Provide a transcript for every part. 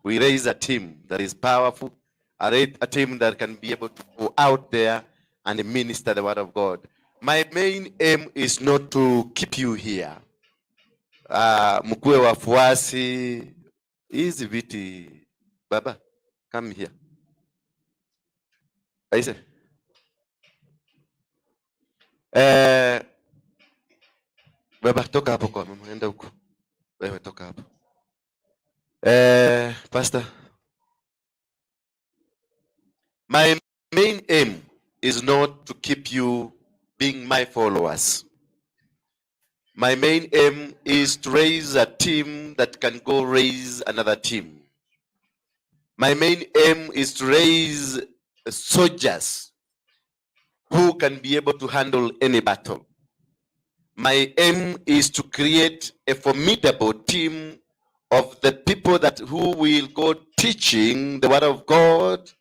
we raise a team that is powerful, a team that can be able to go out there and minister the word of God. My main aim is not to keep you here. Mkuwe wafuasi hizi viti. Baba, come here. Aise. Baba, toka hapo kwa mama, enda huko. Wewe toka hapo. Pastor, my main aim is not to keep you being my followers. My main aim is to raise a team that can go raise another team. My main aim is to raise soldiers who can be able to handle any battle. My aim is to create a formidable team of the people who will go teaching the word of God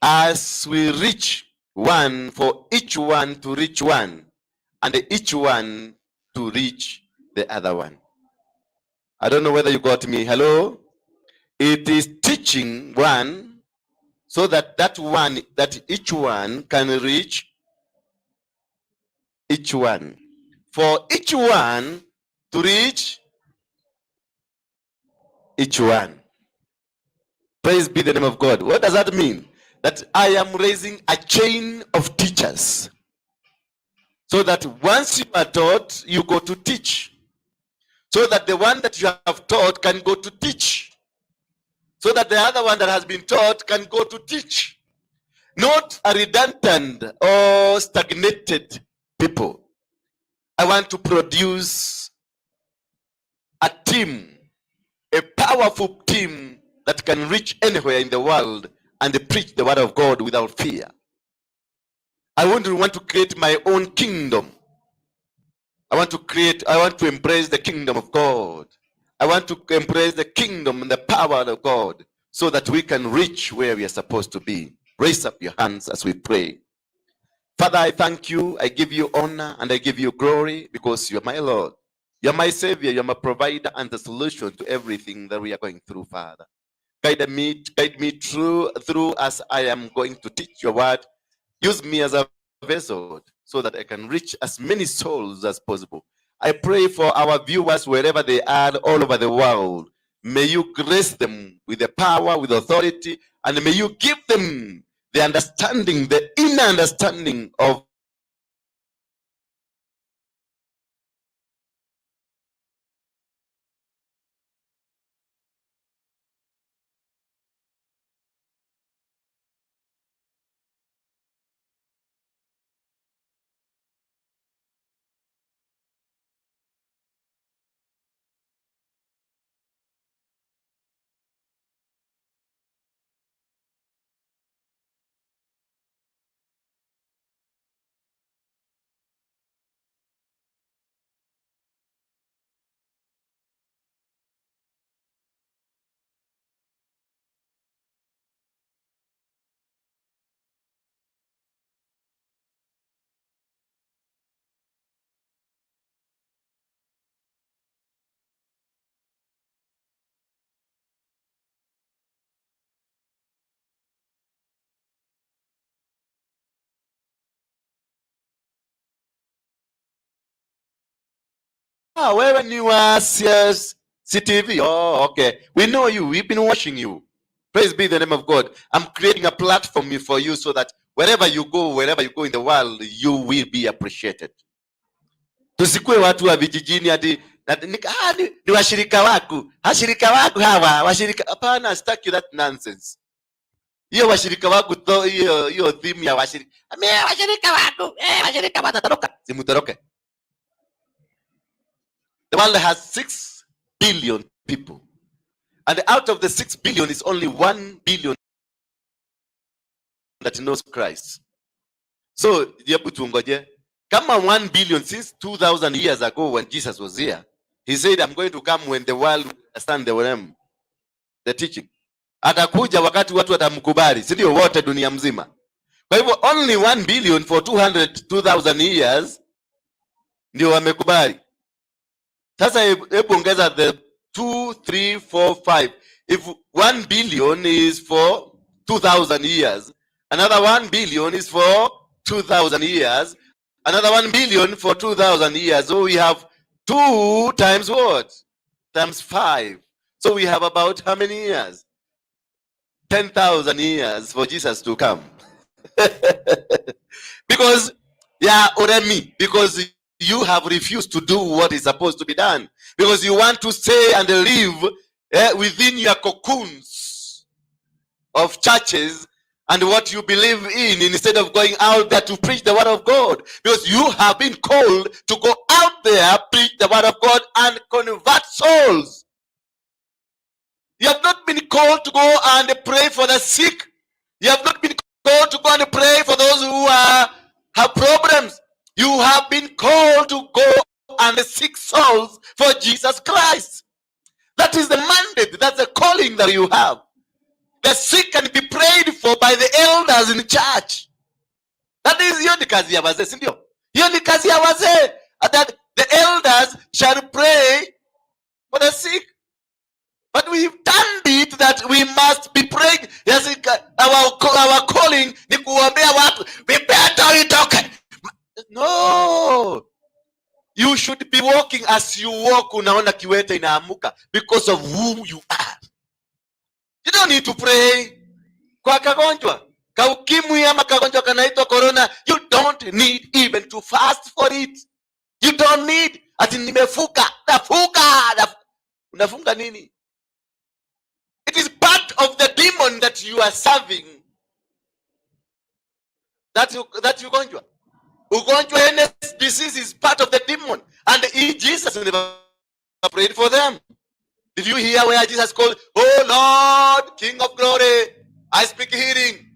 as we reach one, for each one to reach one, and each one to reach the other one. I don't know whether you got me. Hello? It is teaching one so that each one can reach each one. For each one to reach each one. Praise be the name of God. What does that mean? That I am raising a chain of teachers. So that once you are taught, you go to teach. So that the one that you have taught can go to teach. So that the other one that has been taught can go to teach. Not a redundant or stagnated people. I want to produce a team, a powerful team that can reach anywhere in the world and preach the word of God without fear. I want to create my own kingdom. I want to embrace the kingdom of God. I want to embrace the kingdom and the power of God so that we can reach where we are supposed to be. Raise up your hands as we pray. Father, I thank you. I give you honor and I give you glory because you are my Lord. You are my Savior. You are my provider and the solution to everything that we are going through, Father. Guide me through as I am going to teach your word. Use me as a vessel so that I can reach as many souls as possible. I pray for our viewers wherever they are all over the world. May you grace them with the power, with authority, and may you give them the understanding, the inner understanding of wewe ni wa CTV. Oh, okay. We know you. We've been watching you. Praise be the name of God. I'm creating a platform for you so that wherever you go in the world, you will be appreciated. Tusikue watu wa vijijini hadi ni washirika wako. Washirika wako hawa, washirika. Hapana, sitaki that nonsense. Hiyo washirika wako to hiyo theme ya washirika. Washirika wako, washirika watatoroka. Simutoroke. The world has 6 billion people. And out of the 6 billion is only 1 billion that knows Christ. So, kama 1 billion since 2,000 years ago when Jesus was here, he said, I'm going to come when the world understand the teaching. Atakuja wakati watu watamkubali, si ndio wote dunia mzima. Kwa hivyo only 1 billion for 2,000 years ndio wamekubali. Sasa hebu ongeza the 2, 3, 4, 5. If 1 billion is for 2,000 years, another 1 billion is for 2,000 years, another 1 billion for 2,000 years. So we have 2 times what? Times 5. So we have about how many years? 10,000 years for Jesus to come. Because, yeah, Oremi, because you have refused to do what is supposed to be done. Because you want to stay and live within your cocoons of churches and what you believe in, instead of going out there to preach the word of God. Because you have been called to go out there, preach the word of God, and convert souls. You have not been called to go and pray for the sick. You have not been called to go and pray for those who have problems. You have been called to go and seek souls for Jesus Christ. That is the mandate. That's the calling that you have. The sick can be prayed for by the elders in church. That is hiyo ni kazi ya wazee, si ndio? Hiyo ni kazi ya wazee. That the elders shall pray for the sick. But we've done it that we must be praying. Yes, our calling ni kuombea watu. We better itoke. No. You should be walking as you walk. Unaona kiwete inaamuka because of who you are. You don't need to pray. Kwa kagonjwa, kaukimwi ama kagonjwa kanaitwa corona, you don't need even to fast for it. You don't need. Ati nimefuka, unafunga nini? It is part of the demon that you are serving. That ugonjwa. Ugonjwa, any disease is part of the demon. And Jesus never prayed for them. Did you hear where Jesus called, "Oh Lord, King of glory, I speak healing"?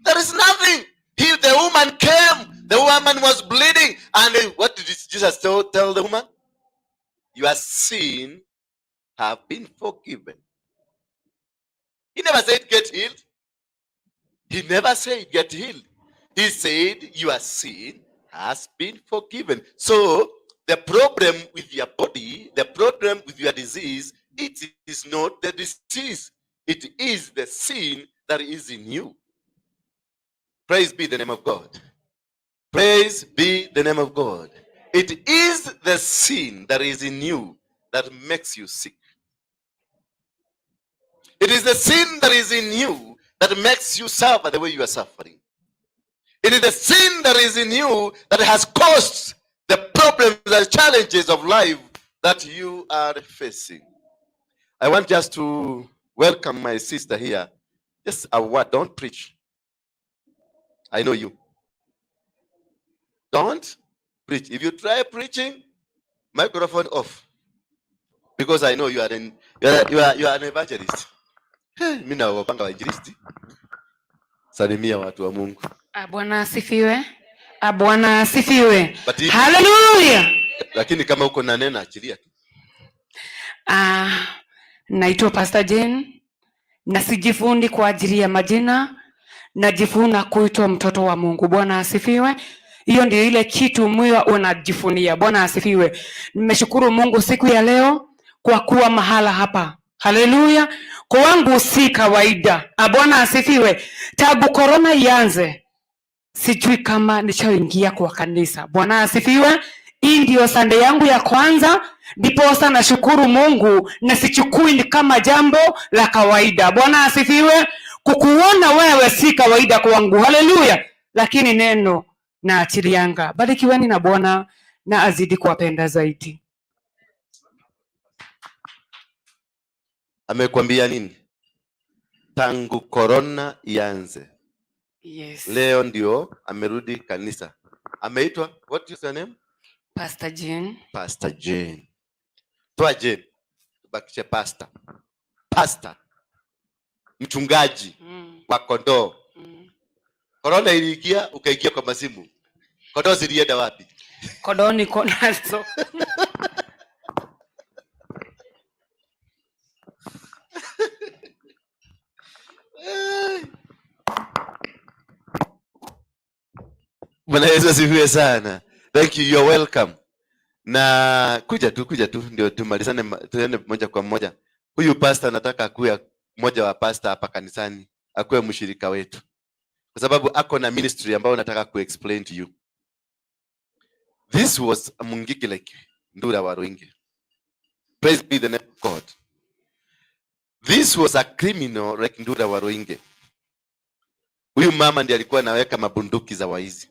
There is nothing. The woman came. The woman was bleeding. And what did Jesus tell the woman? Your sin have been forgiven. He never said get healed. He never said get healed. He said your sin has been forgiven. So the problem with your body, the problem with your disease, it is not the disease. It is the sin that is in you. Praise be the name of God. Praise be the name of God. It is the sin that is in you that makes you sick. It is the sin that is in you that makes you suffer the way you are suffering. It is the sin that is in you that has caused the problems and challenges of life that you are facing. I want just to welcome my sister here. Just a word, don't preach. I know you. Don't preach. If you try preaching, microphone off. Because I know you are an evangelist. Mimi nawapanga wainjilisti. Salimia watu wa Mungu. Bwana asifiwe. Bwana asifiwe. Hallelujah. Lakini kama uko na neno achilia tu. Naitwa Pastor Jane. Na sijifundi kwa ajili ya majina, najifuna kuitwa mtoto wa Mungu. Bwana asifiwe. Hiyo ndio ile kitu moyo unajifunia. Bwana asifiwe. Nimeshukuru Mungu siku ya leo kwa kuwa mahala hapa. Haleluya. Kwangu si kawaida. Bwana asifiwe. Tabu corona ianze, sijui kama nishaingia kwa kanisa. Bwana asifiwe. Hii ndio Sunday yangu ya kwanza, ndipo sana nashukuru Mungu na sichukui ni kama jambo la kawaida. Bwana asifiwe. Kukuona wewe si kawaida kwangu. Haleluya. Lakini neno na achilianga. Barikiweni na Bwana na azidi kuwapenda zaidi. Amekwambia nini? Tangu corona ianze. Yes. Leo ndio amerudi kanisa. Ameitwa, what is your name? Pastor Jane. Pastor Jane. Toa Jane. Bakishe pastor. Pastor. Mchungaji wa kondoo. Corona iliingia, ukaingia kwa masimu. Kondoo zilienda wapi? Kondoo niko nazo. Bwana Yesu asifiwe sana. Thank you, you're welcome. Na kuja tu ndio tumalizane, tuende moja kwa moja. Huyu pastor nataka akuwe mmoja wa pastor hapa kanisani akuwe mshirika wetu, kwa sababu ako na ministry ambayo nataka kuexplain to you. This was a mungiki like Ndura wa Ruinge. Praise be the name of God. This was a criminal like Ndura wa Ruinge. Huyu mama ndiye alikuwa anaweka mabunduki za waizi,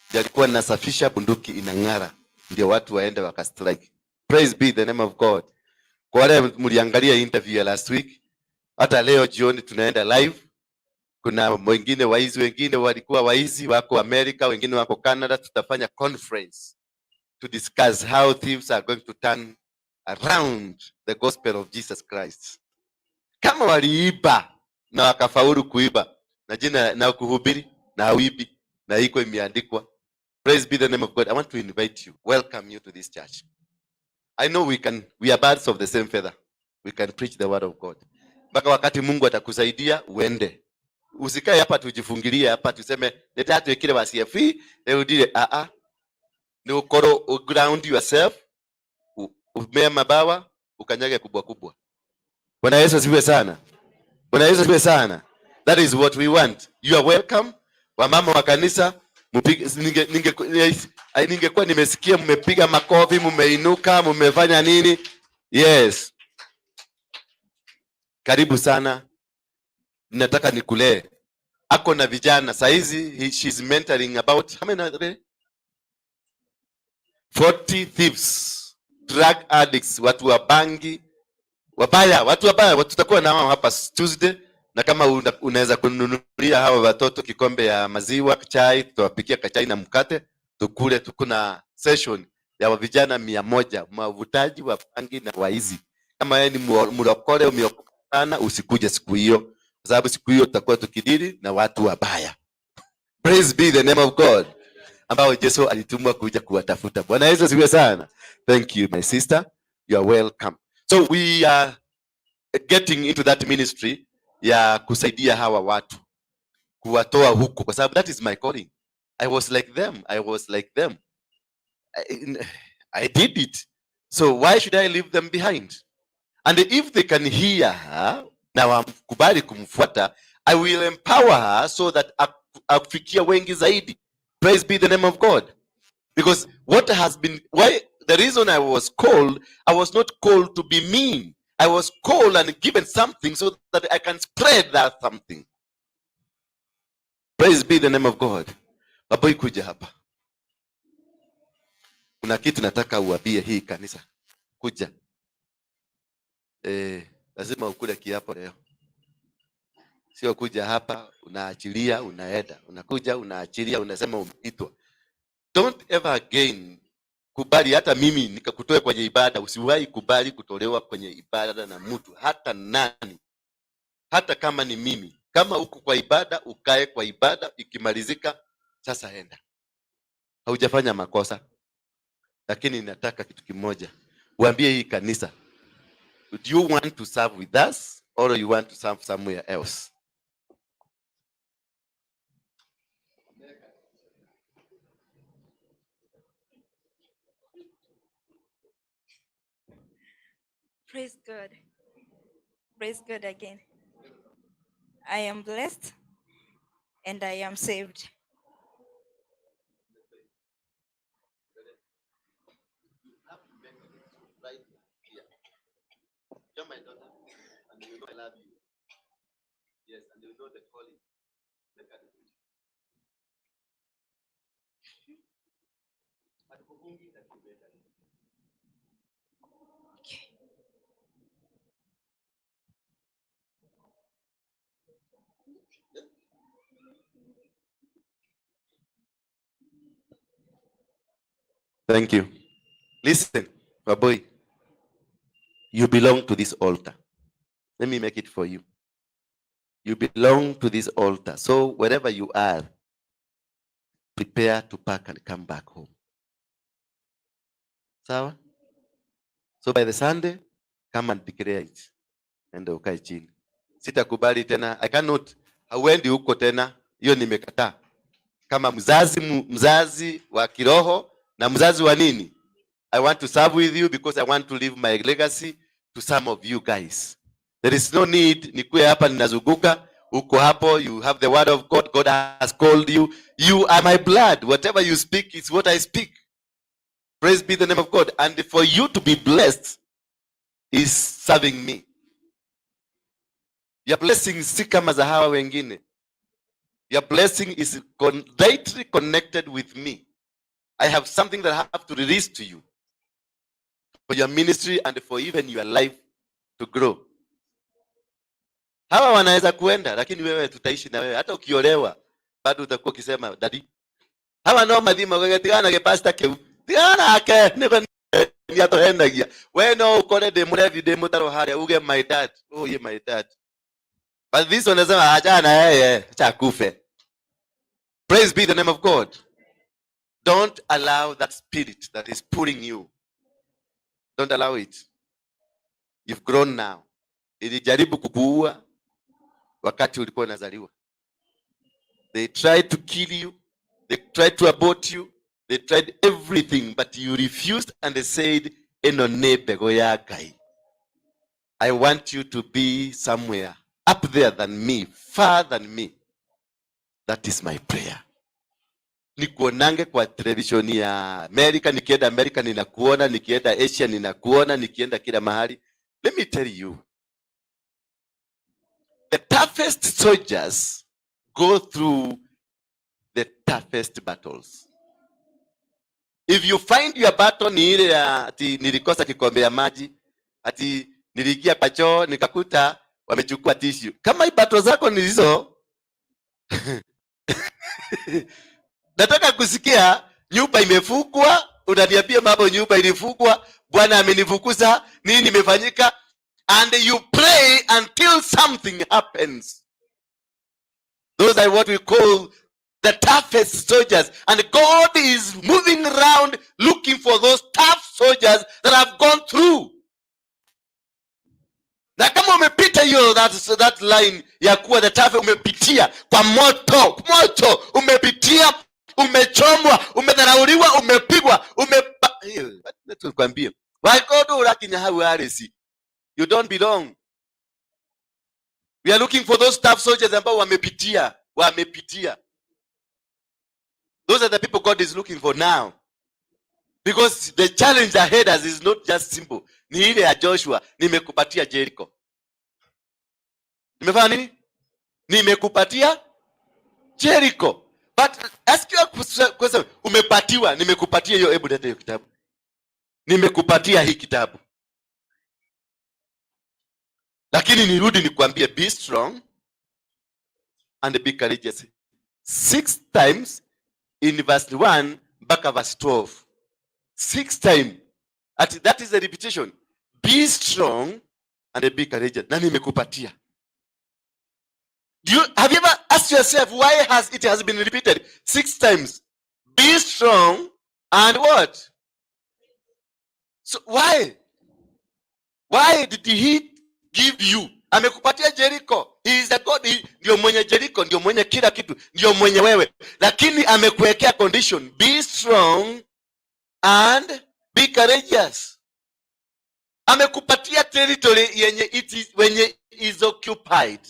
ndiye alikuwa anasafisha bunduki inang'ara, ndio watu waende wakastrike. Praise be the name of God. Kwa wale mliangalia interview ya last week, hata leo jioni tunaenda live. Kuna wengine waizi, wengine walikuwa waizi wako America, wengine wako Canada. Tutafanya conference to discuss how thieves are going to turn around the gospel of Jesus Christ. Kama waliiba na wakafaulu kuiba na jina na kuhubiri na uibi na iko imeandikwa. Praise be the name of God. I want to invite you, welcome you to this church. I know we are birds of the same feather. We can preach the word of God. Mpaka wakati Mungu atakusaidia uende. Usikae hapa tujifungilie hapa tuseme leta tuwekile wa CFE leudile ni ukoro ground yourself, umea mabawa, ukanyage kubwa kubwa. Bwana Yesu asifiwe sana. Bwana Yesu asifiwe sana. That is what we want. You are welcome. Wamama wa kanisa, ningekuwa nimesikia mmepiga makofi, mmeinuka, mmefanya nini? Yes. Karibu sana. Nataka nikulee. Ako na vijana saizi, she's mentoring about how many? 40 thieves, drug addicts, watu wa bangi, wabaya, watu wabaya. Tutakuwa na wao hapa Tuesday, na kama unaweza kununulia hawa watoto kikombe ya maziwa, chai, tutawapikia kachai na mkate, tukule. Tukuna session ya vijana 100 mavutaji wa bangi na waizi. Kama wewe ni mlokole umeokoka sana, usikuje siku hiyo, kwa sababu siku hiyo tutakuwa tukidili na watu wabaya. Praise be the name of God, ambao Yesu alitumwa kuja kuwatafuta. Bwana Yesu asifiwe sana. Thank you my sister, you are welcome. So we are getting into that ministry ya kusaidia hawa watu, kuwatoa huko, kwa sababu that is my calling. I was like them. I did it. So why should I leave them behind? And if they can hear her na wakubali kumfuata, I will empower her so that afikia wengi zaidi. Praise be the name of God. Because the reason I was not called to be mean. I was called and given something so that I can spread that something. Praise be the name of God. Babu kuja hapa. Kuna kitu nataka uambie hii kanisa. Kuja. Lazima ukule kiapo leo. Sio kuja hapa unaachilia unaenda. Unakuja unaachilia unasema umeitwa. Don't ever again kubali hata mimi nikakutoe kwenye ibada. Usiwahi kubali kutolewa kwenye ibada na mtu hata nani. Hata kama ni mimi. Kama uko kwa ibada, ukae kwa ibada, ikimalizika sasa enda. Haujafanya makosa. Lakini nataka kitu kimoja. Uambie hii kanisa, do you want to serve with us or you want to serve somewhere else? Praise God. Praise God again. I am blessed and I am saved. You're my daughter, and you know I love you. Yes, and you know the calling. Thank you. Listen, my boy. You belong to this altar. Let me make it for you. You belong to this altar. So wherever you are, prepare to pack and come back home. Sawa? So by the Sunday, come and declare it. Enda ukae chini. Sitakubali tena. I cannot. Hauendi huko tena. Hiyo nimekataa. Kama mzazi wa kiroho na mzazi wa nini? I want to serve with you because I want to leave my legacy to some of you guys. There is no need nikuwe hapa ninazunguka. Uko hapo, you have the word of God. God has called you. You are my blood. Whatever you speak is what I speak. Praise be the name of God. And for you to be blessed is serving me. Your blessing si kama za hawa wengine. Your blessing is directly connected with me. I have something that I have to release to you for your ministry and for even your life to grow. Hawa wanaweza kuenda, lakini wewe tutaishi na wewe. Hata ukiolewa bado utakuwa ukisema daddy. Hawa no madhima kwa tigana ke pastor ke. Tigana ake ni atohendagia. Wewe no ukore de murevi de mutaro haria uge my dad. Oh yeah, my dad. But this one anasema achana yeye acha kufe. Praise be the name of God. Don't allow that spirit that is pulling you. Don't allow it. You've grown now. Ilijaribu kukuua wakati ulikuwa unazaliwa. They tried to kill you. They tried to abort you. They tried everything, but you refused and they said, "Enone begoyagai." I want you to be somewhere up there than me, far than me. That is my prayer. Nikuonange kwa televisheni ya Amerika, nikienda Amerika ninakuona, nikienda Asia ninakuona, nikienda kila mahali. Let me tell you, the toughest soldiers go through the toughest battles. If you find your battle ni ile ya ati nilikosa kikombe ya maji, ati niliingia kwa choo nikakuta wamechukua tissue. Kama hii battle zako ni hizo nataka kusikia nyumba imefungwa, unaniambia mambo nyumba ilifungwa, Bwana amenifukuza, nini nimefanyika? And you pray until something happens. Those are what we call the toughest soldiers. And God is moving around looking for those tough soldiers that have gone through. Na kama umepita hiyo that line ya kuwa the tough, umepitia kwa moto, umepitia, umechomwa, umedharauliwa, umepigwa, nikwambie, waikodo urakinya hau arisi. You don't belong. We are looking for those tough soldiers ambao wamepitia. Those are the people God is looking for now. Because the challenge ahead us is not just simple. Ni ile ya Joshua, nimekupatia Jericho. Nimefanya nini? Nimekupatia Jericho. But ask you a question, umepatiwa, nimekupatia hiyo, hebu leta hiyo kitabu. Nimekupatia hii kitabu. Lakini nirudi nikwambie, be strong and be courageous. 6 times in verse 1 mpaka verse 12. 6 times. That is a repetition. Be strong and be courageous. Na nimekupatia. Have you ever asked yourself why it has been repeated 6 times? Be strong and what? So why? Why did he give you? Amekupatia Jericho. He is the God. Ndio mwenye Jericho, ndio mwenye kila kitu, ndio mwenye wewe. Lakini amekuwekea condition. Be strong and be courageous. Amekupatia territory yenye is occupied.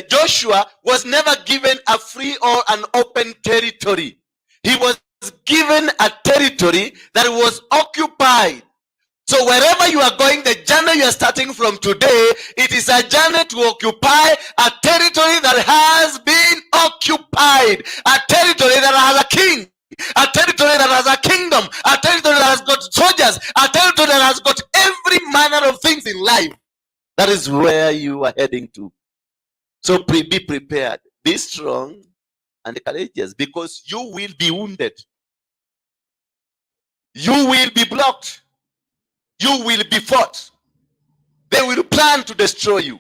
Joshua was never given a free or an open territory. He was given a territory that was occupied. So wherever you are going, the journey you are starting from today, it is a journey to occupy a territory that has been occupied. A territory that has a king. A territory that has a kingdom. A territory that has got soldiers. A territory that has got every manner of things in life. That is where you are heading to. So be prepared. Be strong and courageous, because you will be wounded. You will be blocked. You will be fought. They will plan to destroy you.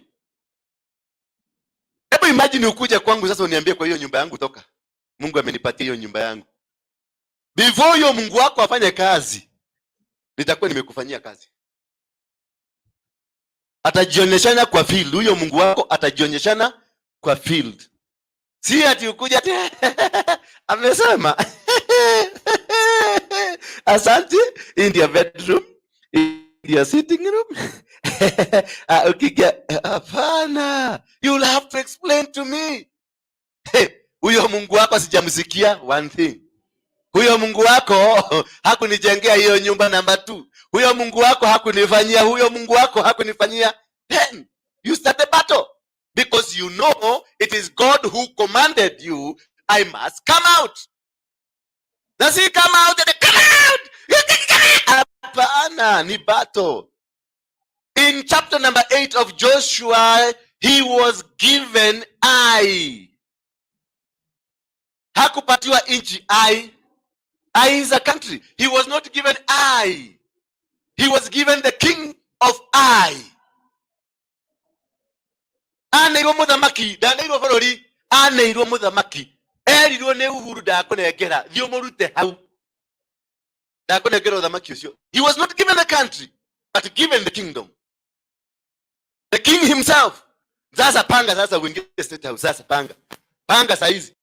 Hebu imagine ukuja kwangu sasa uniambie kwa hiyo nyumba yangu toka. Mungu amenipatia hiyo nyumba yangu. Before hiyo Mungu wako afanye kazi, nitakuwa nimekufanyia kazi. Atajionyeshana kwa field. Huyo Mungu wako atajionyeshana kwa field. Si ati ukuja amesema asante in your bedroom, in your sitting room, Ukiingia, hapana, you'll have to explain to me. Huyo Mungu wako sijamsikia. One thing, huyo Mungu wako hakunijengea hiyo nyumba. Namba 2, huyo Mungu wako hakunifanyia, huyo Mungu wako hakunifanyia. Then you start the battle because you know it is God who commanded you, I must come out. Na si come out and come out. Hapana, ni battle. In chapter number 8 of Joshua, he was given Ai. Hakupatiwa nchi. Ai is a country. He was not given Ai. He was given the king of Ai. Aneirwo muthamaki, ndaneirwo bururi, aneirwo muthamaki. Erirwo ni Uhuru ndakunengera, thio murute hau. Ndakunengera uthamaki ucio. He was not given the country, but given the kingdom. The king himself. Sasa panga, sasa uingie state house, sasa panga. Panga saizi.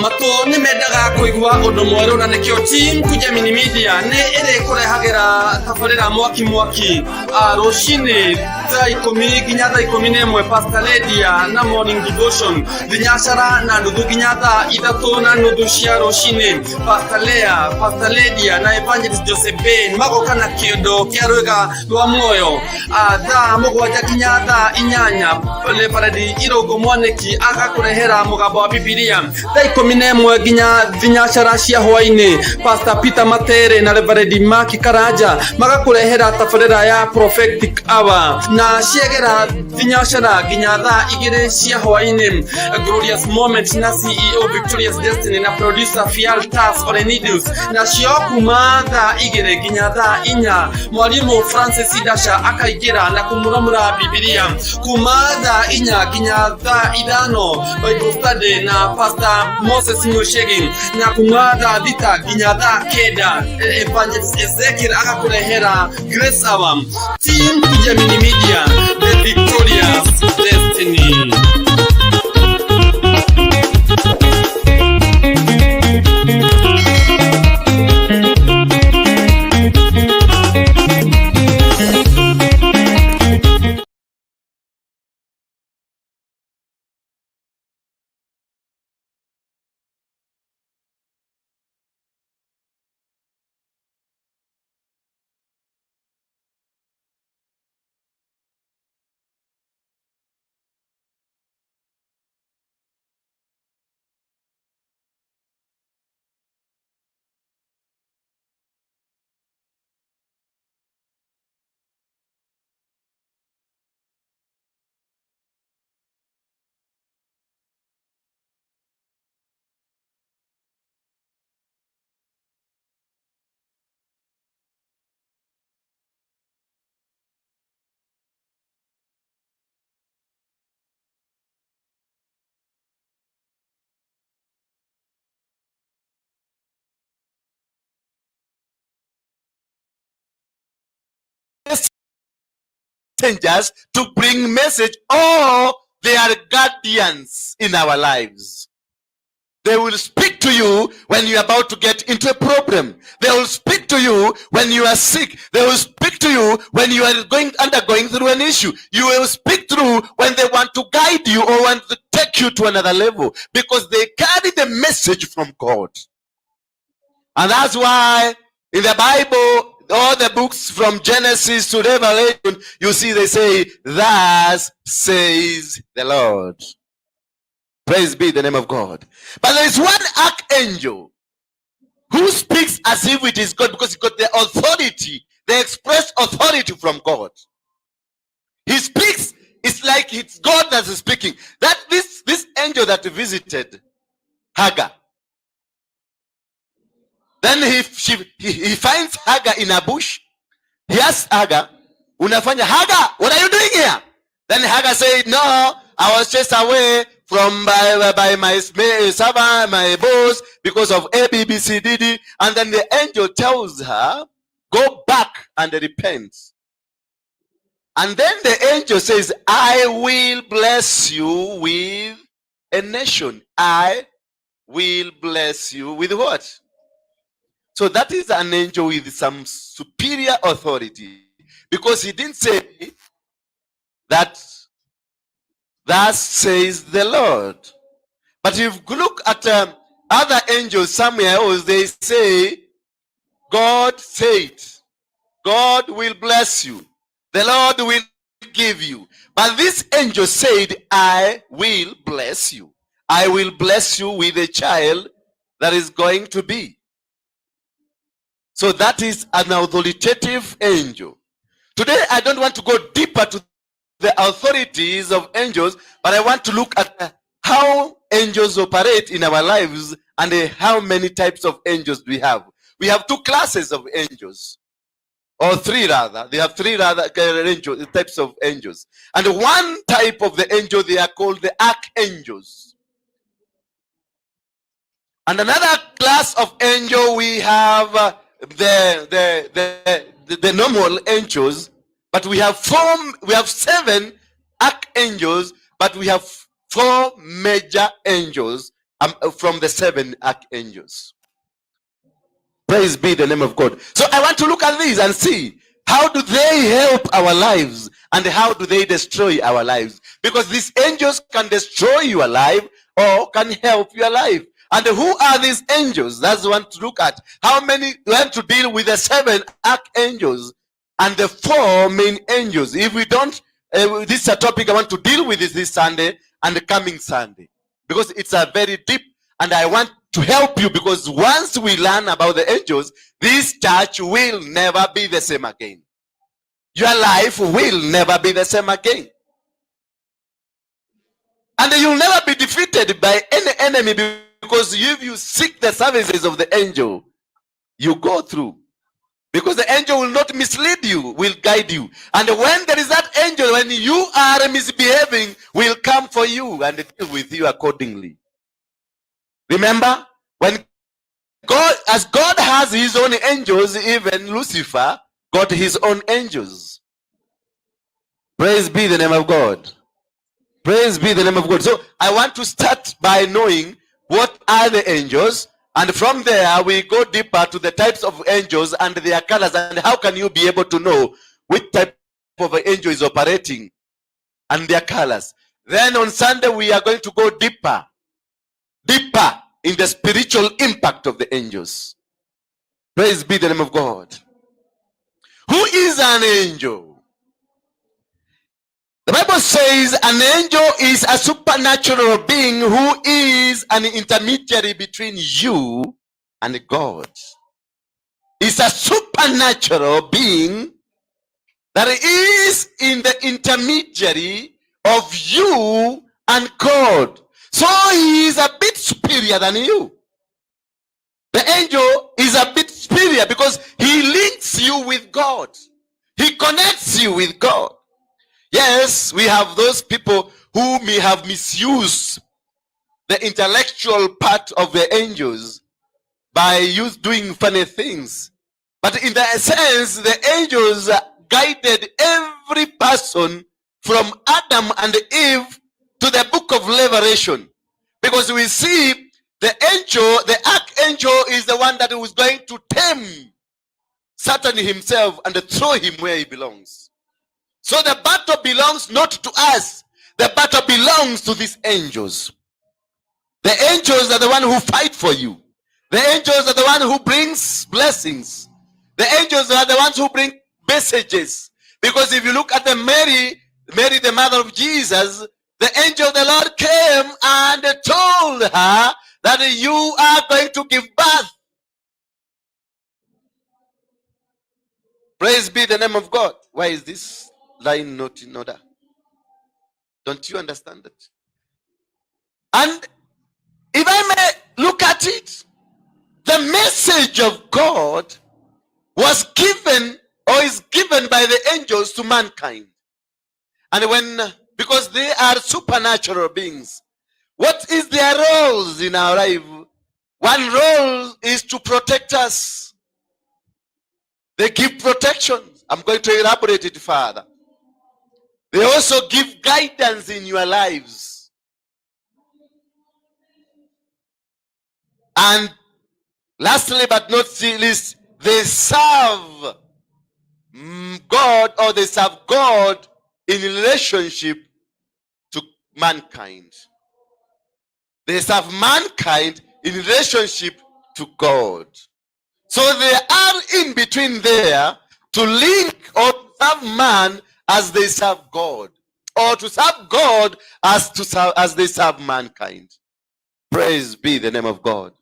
mato ni medaga kuigwa undu mweru na nikio team Kujamini Media ni iri kurehagira tabarira mwaki rucini thaa 10 nginya thaa 11 Pastor Lydia na morning devotion thinacara na nuthu nginya thaa 3 na nuthu cia rucini Pastor Lea, Pastor Lydia na Evangelist Joseph Ben magoka na kiondo kia rwega rwa muoyo thaa 7 nginya thaa 8 Reverend Irogo Mwaniki agakurehera mugambo wa Biblia thaa 11 nginya thinacara cia hwaini Pastor Peter Matere na Reverend Maki Karaja magakurehera tabarira ya prophetic hour na ciegera thinacara nginya thaa 2 cia hwaini Glorious Moment na CEO Victorious Destiny na producer Fial Tas Orenidus na cio kuma thaa 2 nginya thaa 4 mwalimu Francis Idasha akaigira na kumuramura Biblia kuma thaa 4 nginya thaa 5 Bible study na Pastor Moses Mushegi na kuma thaa 6 nginya thaa 9 Evangelist Ezekiel akakurehera Grace Hour. Team Kujamini Media, the Victorious Destiny. Messengers to bring message, or they are guardians in our lives. They will speak to you when you are about to get into a problem. They will speak to you when you are sick. They will speak to you when you are undergoing through an issue. You will speak through when they want to guide you or want to take you to another level, because they carry the message from God. And that's why in the Bible, all the books from Genesis to Revelation, you see they say, thus says the Lord. Praise be the name of God. But there is one archangel who speaks as if it is God, because he got the authority, the express authority from God. He speaks, it's like it's God that is speaking. That this angel that visited Hagar, then he finds Hagar in a bush. He asks Hagar, unafanya, Hagar, what are you doing here? Then Hagar said, no, I was chased away from by my servant, my boss, because of A, B, B, C, D, D. And then the angel tells her, go back and repent. And then the angel says, I will bless you with a nation. I will bless you with what? So that is an angel with some superior authority, because he didn't say that thus says the Lord. But if you look at other angels somewhere else, they say, God said, God will bless you. The Lord will give you. But this angel said, I will bless you. I will bless you with a child that is going to be. So that is an authoritative angel. Today, I don't want to go deeper to the authorities of angels, but I want to look at how angels operate in our lives and how many types of angels we have. We have two classes of angels, or three rather. They have three rather types of angels. And one type of the angel, they are called the archangels. And another class of angel, we have the normal angels, but we have seven archangels, but we have four major angels from the 7 archangels. Praise be the name of God. So I want to look at these and see how do they help our lives and how do they destroy our lives. Because these angels can destroy your life or can help your life. And who are these angels? That's what I want to look at. How many want to deal with the 7 archangels and the 4 main angels? If we don't, this is a topic I want to deal with this Sunday and the coming Sunday. Because it's a very deep, and I want to help you, because once we learn about the angels, this church will never be the same again. Your life will never be the same again. And you'll never be defeated by any enemy, because if you seek the services of the angel, you go through. Because the angel will not mislead you, will guide you. And when there is that angel, when you are misbehaving, will come for you and deal with you accordingly. Remember, when God, as God has his own angels, even Lucifer got his own angels. Praise be the name of God. Praise be the name of God. So I want to start by knowing what are the angels, and from there we go deeper to the types of angels and their colors, and how can you be able to know which type of angel is operating and their colors. Then on Sunday we are going to go deeper in the spiritual impact of the angels. Praise be the name of God. Who is an angel? The Bible says an angel is a supernatural being who is an intermediary between you and God. It's a supernatural being that is in the intermediary of you and God. So he is a bit superior than you. The angel is a bit superior because he links you with God. He connects you with God. Yes, we have those people who may have misused the intellectual part of the angels by doing funny things. But in that sense, the angels guided every person from Adam and Eve to the book of Revelation. Because we see the angel, the archangel, is the one that was going to tame Satan himself and throw him where he belongs. So the battle belongs not to us. The battle belongs to these angels. The angels are the one who fight for you. The angels are the one who brings blessings. The angels are the ones who bring messages. Because if you look at the Mary, the mother of Jesus, the angel of the Lord came and told her that you are going to give birth. Praise be the name of God. Why is this line not in order? Don't you understand that? And if I may look at it, the message of God was given or is given by the angels to mankind. And because they are supernatural beings, what is their roles in our life? One role is to protect us. They give protection. I'm going to elaborate it further. They also give guidance in your lives. And lastly but not least, they serve God, or they serve God in relationship to mankind. They serve mankind in relationship to God. So they are in between there to link or to serve man as they serve God, or to serve God as they serve mankind. Praise be the name of God.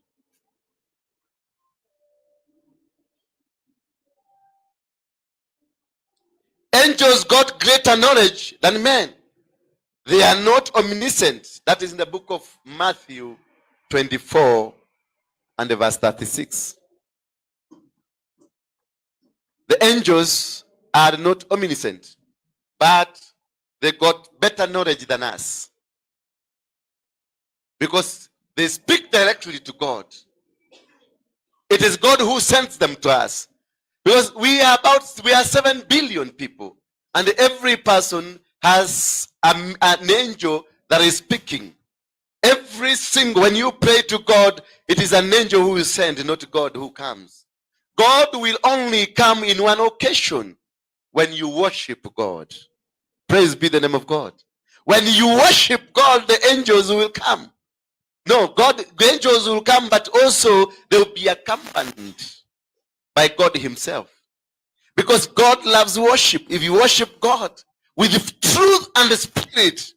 Angels got greater knowledge than men. They are not omniscient. That is in the book of Matthew 24 and verse 36. The angels are not omniscient, but they got better knowledge than us. Because they speak directly to God. It is God who sends them to us. Because we are 7 billion people, and every person has an angel that is speaking. Every Every single, when you pray to God, it is an angel who will send, not God who comes. God will only come in one occasion, when you worship God. Praise be the name of God. When you worship God, the angels will come. No, the angels will come, but also they will be accompanied by God himself. Because God loves worship. If you worship God with truth and the spirit,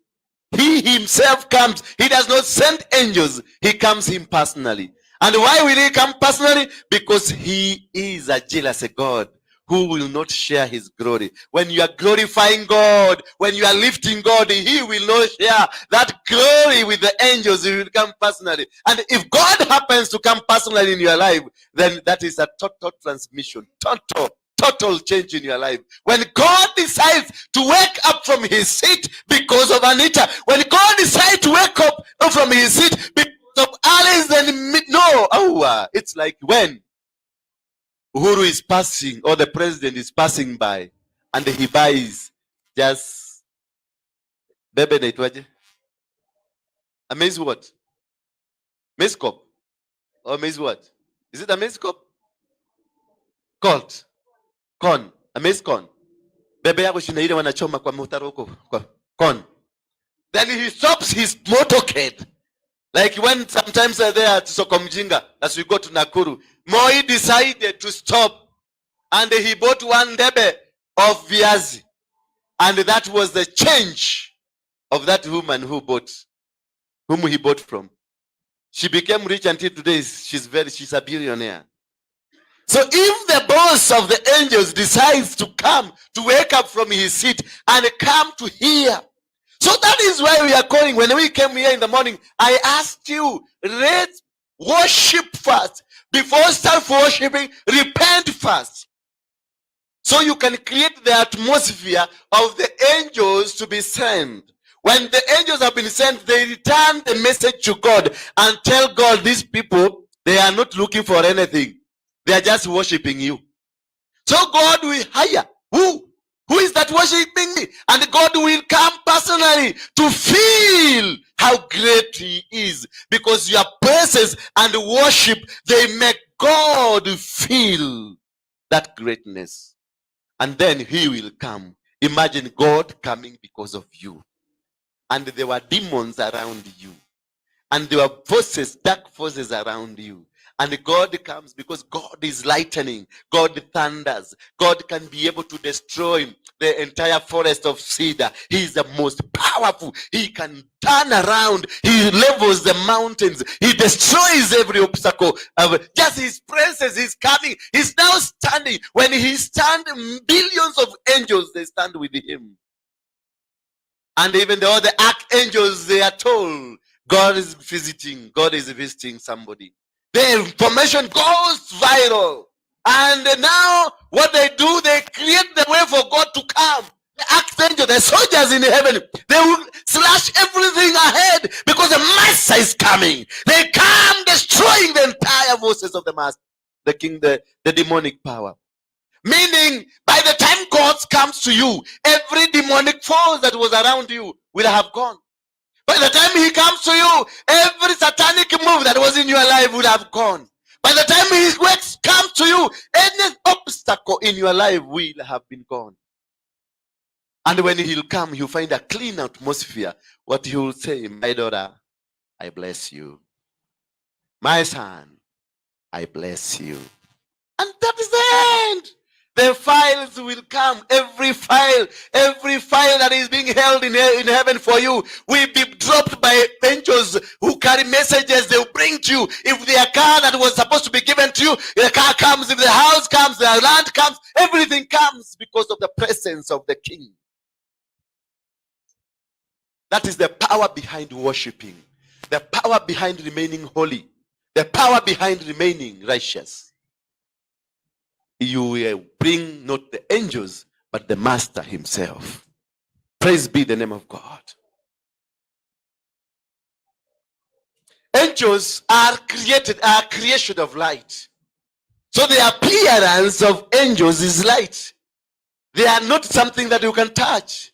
he himself comes. He does not send angels. He comes him personally. And why will he come personally? Because he is a jealous God who will not share his glory. When you are glorifying God, when you are lifting God, he will not share that glory with the angels. He will come personally. And if God happens to come personally in your life, then that is a total transmission, total change in your life. When God decides to wake up from his seat because of Anita, when God decides to wake up from his seat because of Alice, then it's like when Uhuru is passing or the president is passing by and he buys just bebe naitwaje? A maize what? Maize cop or maize what? Is it a maize cop? Corn. A maize corn. Bebe yako shinaile wanachoma kwa mutaro huko kwa corn. Then he stops his motorcade. Like when sometimes there at Sokomjinga, as we go to Nakuru, Moi decided to stop and he bought one debe of viazi. And that was the change of that woman whom he bought from. She became rich until today. She's a billionaire. So if the boss of the angels decides to come, to wake up from his seat and come to hear. So that is why we are calling. When we came here in the morning, I asked you, let's worship first. Before start worshiping, repent first. So you can create the atmosphere of the angels to be sent. When the angels have been sent, they return the message to God and tell God, these people, they are not looking for anything. They are just worshiping you. So God will hire. Who is that worshiping me? And God will come personally to feel how great he is. Because your praises and worship, they make God feel that greatness. And then he will come. Imagine God coming because of you. And there were demons around you. And there were forces, dark forces around you. And God comes because God is lightning. God thunders. God can be able to destroy the entire forest of cedar. He is the most powerful. He can turn around. He levels the mountains. He destroys every obstacle. Just his presence is coming. He's now standing. When he stands, billions of angels, they stand with him. And even the other archangels, they are told, God is visiting somebody. The information goes viral. And now what they do, they create the way for God to come. The archangel, the soldiers in heaven, they will slash everything ahead because the master is coming. They come destroying the entire forces of the master, the demonic power. Meaning, by the time God comes to you, every demonic force that was around you will have gone. By the time he comes to you, every satanic move that was in your life would have gone. By the time his works come to you, any obstacle in your life will have been gone. And when he'll come, he'll find a clean atmosphere. What he will say, my daughter, I bless you. My son, I bless you. And that is the end. The files will come. Every file that is being held in heaven for you will be dropped by angels who carry messages. They will bring to you. If the car that was supposed to be given to you, the car comes. If the house comes, the land comes. Everything comes because of the presence of the King. That is the power behind worshiping. The power behind remaining holy. The power behind remaining righteous. You will bring not the angels, but the master himself. Praise be the name of God. Angels are creation of light. So the appearance of angels is light. They are not something that you can touch.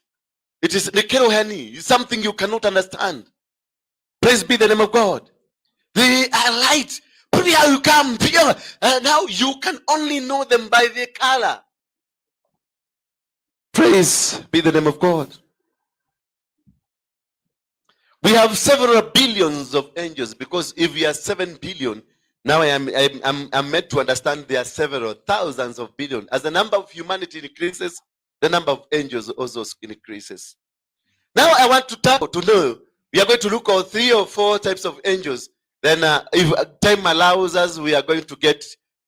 It is Nekerohani. It's something you cannot understand. Praise be the name of God. They are light. Pretty how you come. Now you can only know them by their color. Praise be the name of God. We have several billions of angels, because if we are 7 billion, now I'm meant to understand there are several thousands of billions. As the number of humanity increases, the number of angels also increases. Now I want to know, we are going to look at 3 or 4 types of angels. Then if time allows us, we are going to get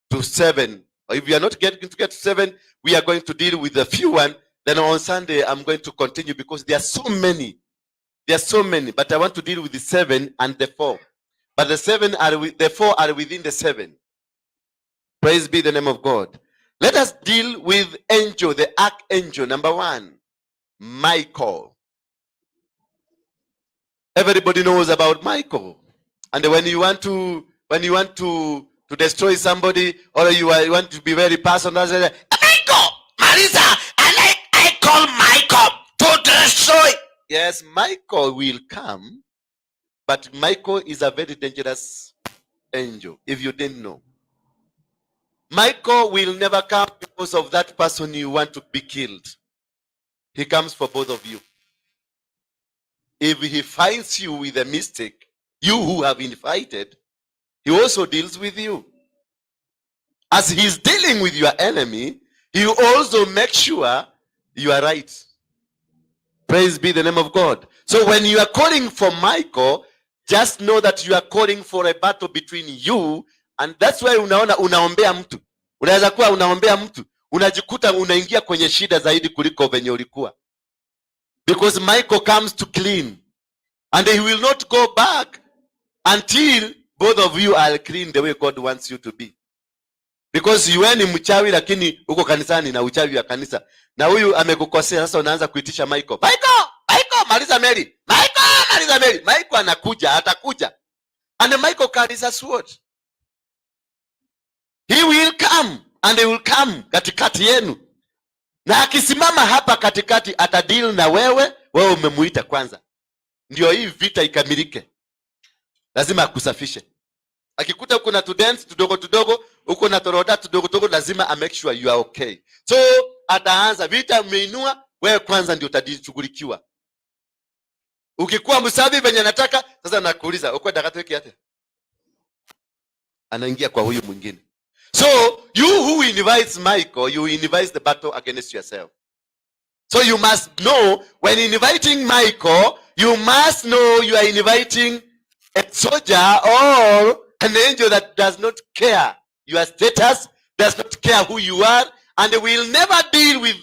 to 7. Or if we are not getting to get to 7, we are going to deal with a few one. Then on Sunday, I'm going to continue, because there are so many. There are so many, but I want to deal with the 7 and the 4. But the 4 are within the 7. Praise be the name of God. Let us deal with angel, the archangel, number 1, Michael. Everybody knows about Michael. And when you want to destroy somebody, or you want to be very personal, say, Michael, Marisa, I call Michael to destroy. Yes, Michael will come, but Michael is a very dangerous angel, if you didn't know. Michael will never come because of that person you want to be killed. He comes for both of you. If he finds you with a mistake, you who have invited, he also deals with you. As he's dealing with your enemy, he also makes sure you are right. Praise be the name of God. So when you are calling for Michael, just know that you are calling for a battle between you, and that's why unaombea mtu. Unaweza kuwa unaombea mtu, unajikuta unaingia kwenye shida zaidi kuliko venye ulikuwa. Because Michael comes to clean, and he will not go back until both of you are clean the way God wants you to be. Because you ni mchawi lakini uko kanisani na uchawi wa kanisa. Na huyu amekukosea, sasa unaanza kuitisha Michael. Michael, maliza Mary. Michael, maliza Mary. Michael anakuja, atakuja. And Michael carries a sword. He will come, and he will come katikati yenu. Na akisimama hapa katikati atadeal na wewe umemuita kwanza. Ndio hii vita ikamilike. Lazima akusafishe. Akikuta uko na tudance tudogo, uko na toroda tudogo, lazima make sure you are okay. So ataanza vita, umeinua wewe kwanza, ndio utajishughulikiwa. Ukikuwa msafi venye anataka, sasa nakuuliza uko dakatweki yate, anaingia kwa huyu mwingine. So you who invites Michael, you invite the battle against yourself. So you must know, when inviting Michael, you must know you are inviting a soldier or an angel that does not care your status, does not care who you are, and will never deal with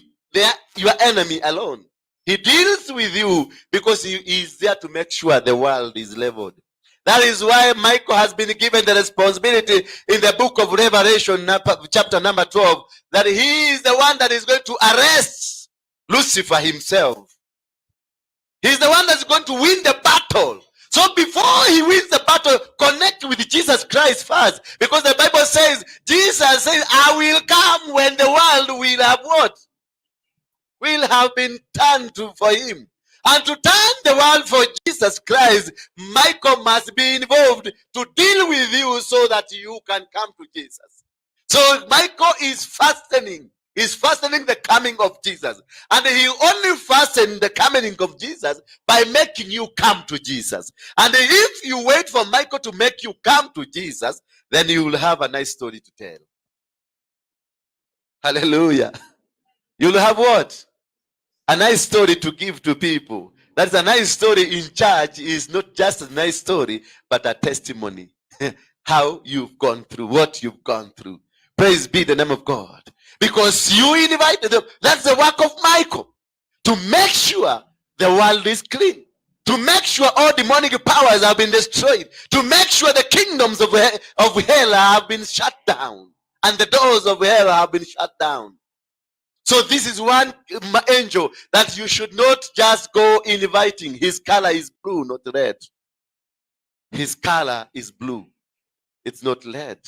your enemy alone. He deals with you because he is there to make sure the world is leveled. That is why Michael has been given the responsibility in the book of Revelation, chapter number 12, that he is the one that is going to arrest Lucifer himself. He's the one that's going to win the battle. So before he wins the battle, connect with Jesus Christ first. Because the Bible says, Jesus says, I will come when the world will have what? Will have been turned for him. And to turn the world for Jesus Christ, Michael must be involved to deal with you so that you can come to Jesus. So Michael is fastening the coming of Jesus. And he only fastened the coming of Jesus by making you come to Jesus. And if you wait for Michael to make you come to Jesus, then you will have a nice story to tell. Hallelujah. You'll have what? A nice story to give to people. That's a nice story in church. Is not just a nice story, but a testimony. How you've gone through, what you've gone through. Praise be the name of God. Because you invited them. That's the work of Michael. To make sure the world is clean. To make sure all demonic powers have been destroyed. To make sure the kingdoms of hell have been shut down. And the doors of hell have been shut down. So this is one angel that you should not just go inviting. His color is blue, not red. His color is blue. It's not red.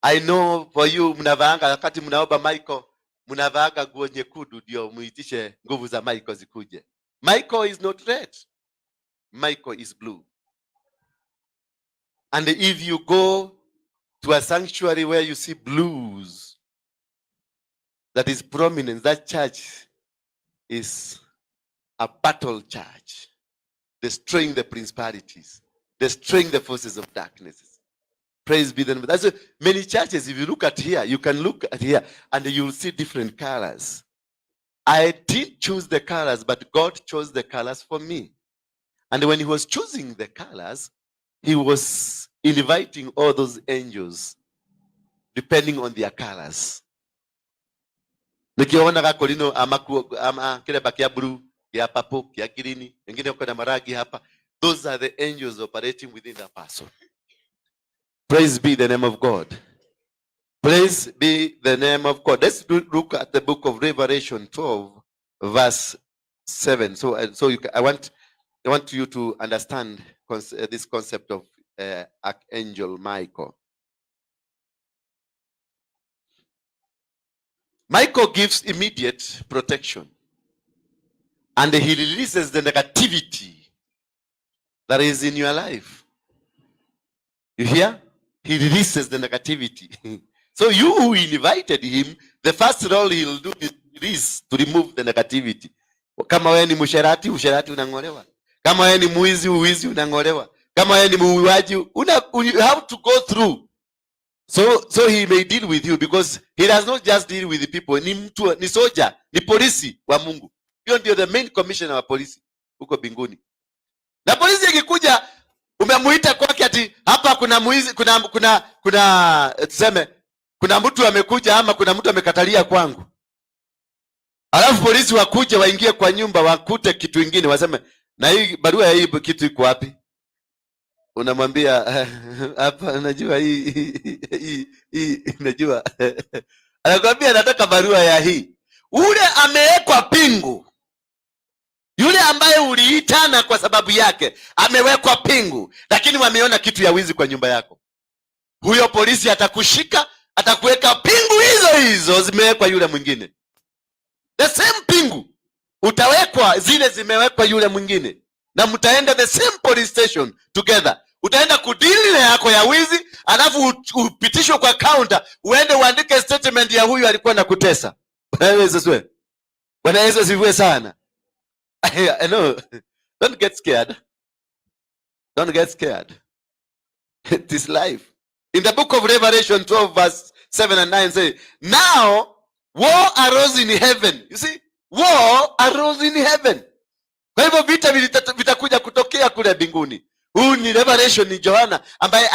I know for you, mnavaanga wakati mnaomba Michael, mnavaanga nguo nyekundu ndio muitishe nguvu za Michael zikuje. Michael is not red. Michael is blue. And if you go to a sanctuary where you see blues, that is prominent, that church is a battle church, destroying the principalities, destroying the forces of darkness. Praise be the name. That's many churches. If you look at here, you can look at here and you'll see different colors. I didn't choose the colors, but God chose the colors for me. And when he was choosing the colors, he was inviting all those angels depending on their colors. Nikiona kakolino ama kile bakia blue, ya purple, ya green, wengine wako na maragi hapa. Those are the angels operating within the person. Praise be the name of God. Praise be the name of God. Let's look at the book of Revelation 12, verse 7. I want you to understand this concept of Archangel Michael. Michael gives immediate protection, and he releases the negativity that is in your life. You hear? He releases the negativity. So you who invited him, the first role he'll do is to remove the negativity. Kama wewe ni msherati, usherati unangolewa. Kama wewe ni muizi, uizi unangolewa. Kama wewe ni muuaji, you have to go through. So he may deal with you because he does not just deal with the people. Ni soja, ni polisi wa Mungu. Hiyo ndio the main commissioner wa polisi huko binguni. Na polisi ikikuja umemuita kwake ati hapa kuna muizi, tuseme kuna mtu amekuja ama kuna mtu amekatalia kwangu. Alafu polisi wakuje waingie kwa nyumba wakute kitu kingine waseme na hii barua ya hii kitu iko wapi? Unamwambia hapa unajua hii unajua. Anakuambia nataka barua ya hii. Ule amewekwa pingu. Yule ambaye uliitana kwa sababu yake amewekwa pingu, lakini wameona kitu ya wizi kwa nyumba yako. Huyo polisi atakushika, atakuweka pingu hizo zimewekwa yule mwingine. The same pingu utawekwa, zile zimewekwa yule mwingine, na mtaenda the same police station together. Utaenda kudili na yako ya wizi, alafu upitishwe kwa counter, uende uandike statement ya huyu alikuwa nakutesa. Bwana Yesu asifiwe sana. I know. Don't get scared. Don't get scared. It is life. In the book of Revelation 12 verse 7 and 9 say, now war arose in heaven. You see, war arose in heaven. Kwa hivyo vita vitakuja kutokea kule mbinguni. Huu ni Revelation, ni Yohana ambaye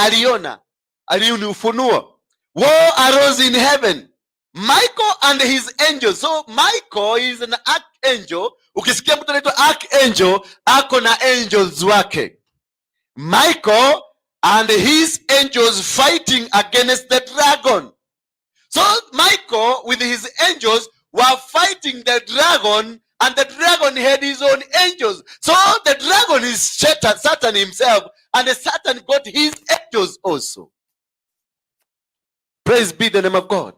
alioni ufunuo. War arose in heaven. Michael and his angels. So Michael is an archangel. Ukisikia mtu anaitwa archangel, ako na angels wake. Michael and his angels fighting against the dragon. So Michael with his angels were fighting the dragon, and the dragon had his own angels. So the dragon is Satan himself, and the Satan got his angels also. Praise be the name of God.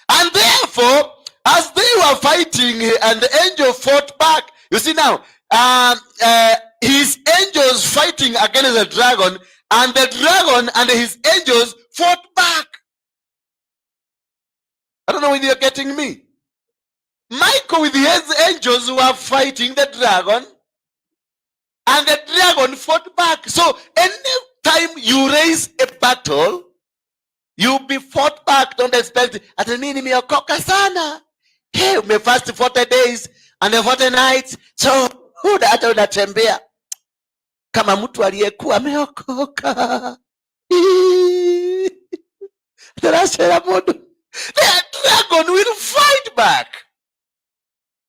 And therefore, as they were fighting and the angel fought back, you see now, his angels fighting against the dragon, and the dragon and his angels fought back. I don't know whether you're getting me. Michael with his angels were fighting the dragon, and the dragon fought back. So anytime you raise a battle, you'll be fought back. Don't expect ati mimi nimeokoka sana. Hey, ume fast 40 days and 40 nights. So hata unatembea kama mtu aliyekuwa ameokoka. The dragon will fight back.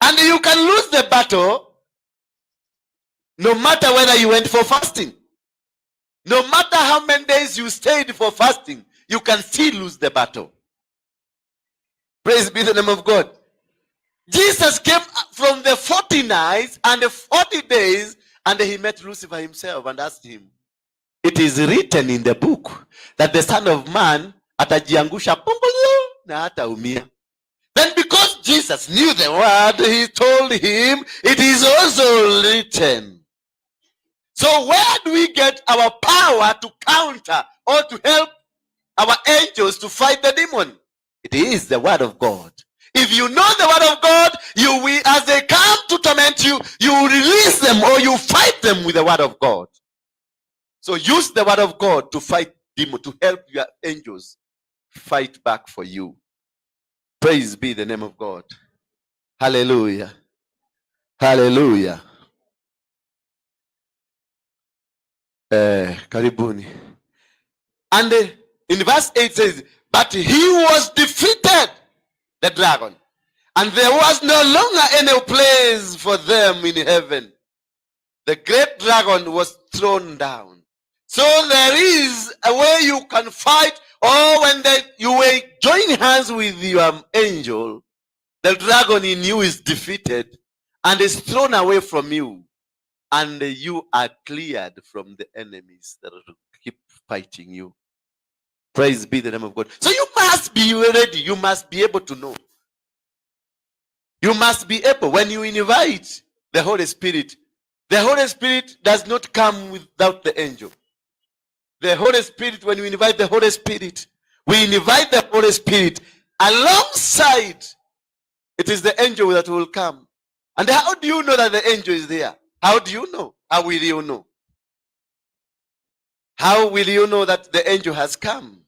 And you can lose the battle no matter whether you went for fasting. No matter how many days you stayed for fasting, you can still lose the battle. Praise be the name of God. Jesus came from the 40 nights and the 40 days, and he met Lucifer himself and asked him, it is written in the book that the Son of Man atajiangusha pungulu na hataumia. Then because Jesus knew the word, he told him, it is also written. So where do we get our power to counter or to help our angels to fight the demon? It is the word of God. If you know the word of God, you will, as they come to torment you, you will release them or you fight them with the word of God. So use the word of God to fight demon, to help your angels fight back for you. Praise be the name of God. Hallelujah. Hallelujah. Karibuni. And in verse 8 says, but he was defeated, the dragon, and there was no longer any place for them in heaven. The great dragon was thrown down. So there is a way you can fight, or when you will join hands with your angel, the dragon in you is defeated and is thrown away from you, and you are cleared from the enemies that keep fighting you. Praise be the name of God. So you must be ready. You must be able to know. You must be able, when you invite the Holy Spirit does not come without the angel. The Holy Spirit, when you invite the Holy Spirit, we invite the Holy Spirit alongside. It is the angel that will come. And how do you know that the angel is there? How do you know? How will you know? How will you know that the angel has come?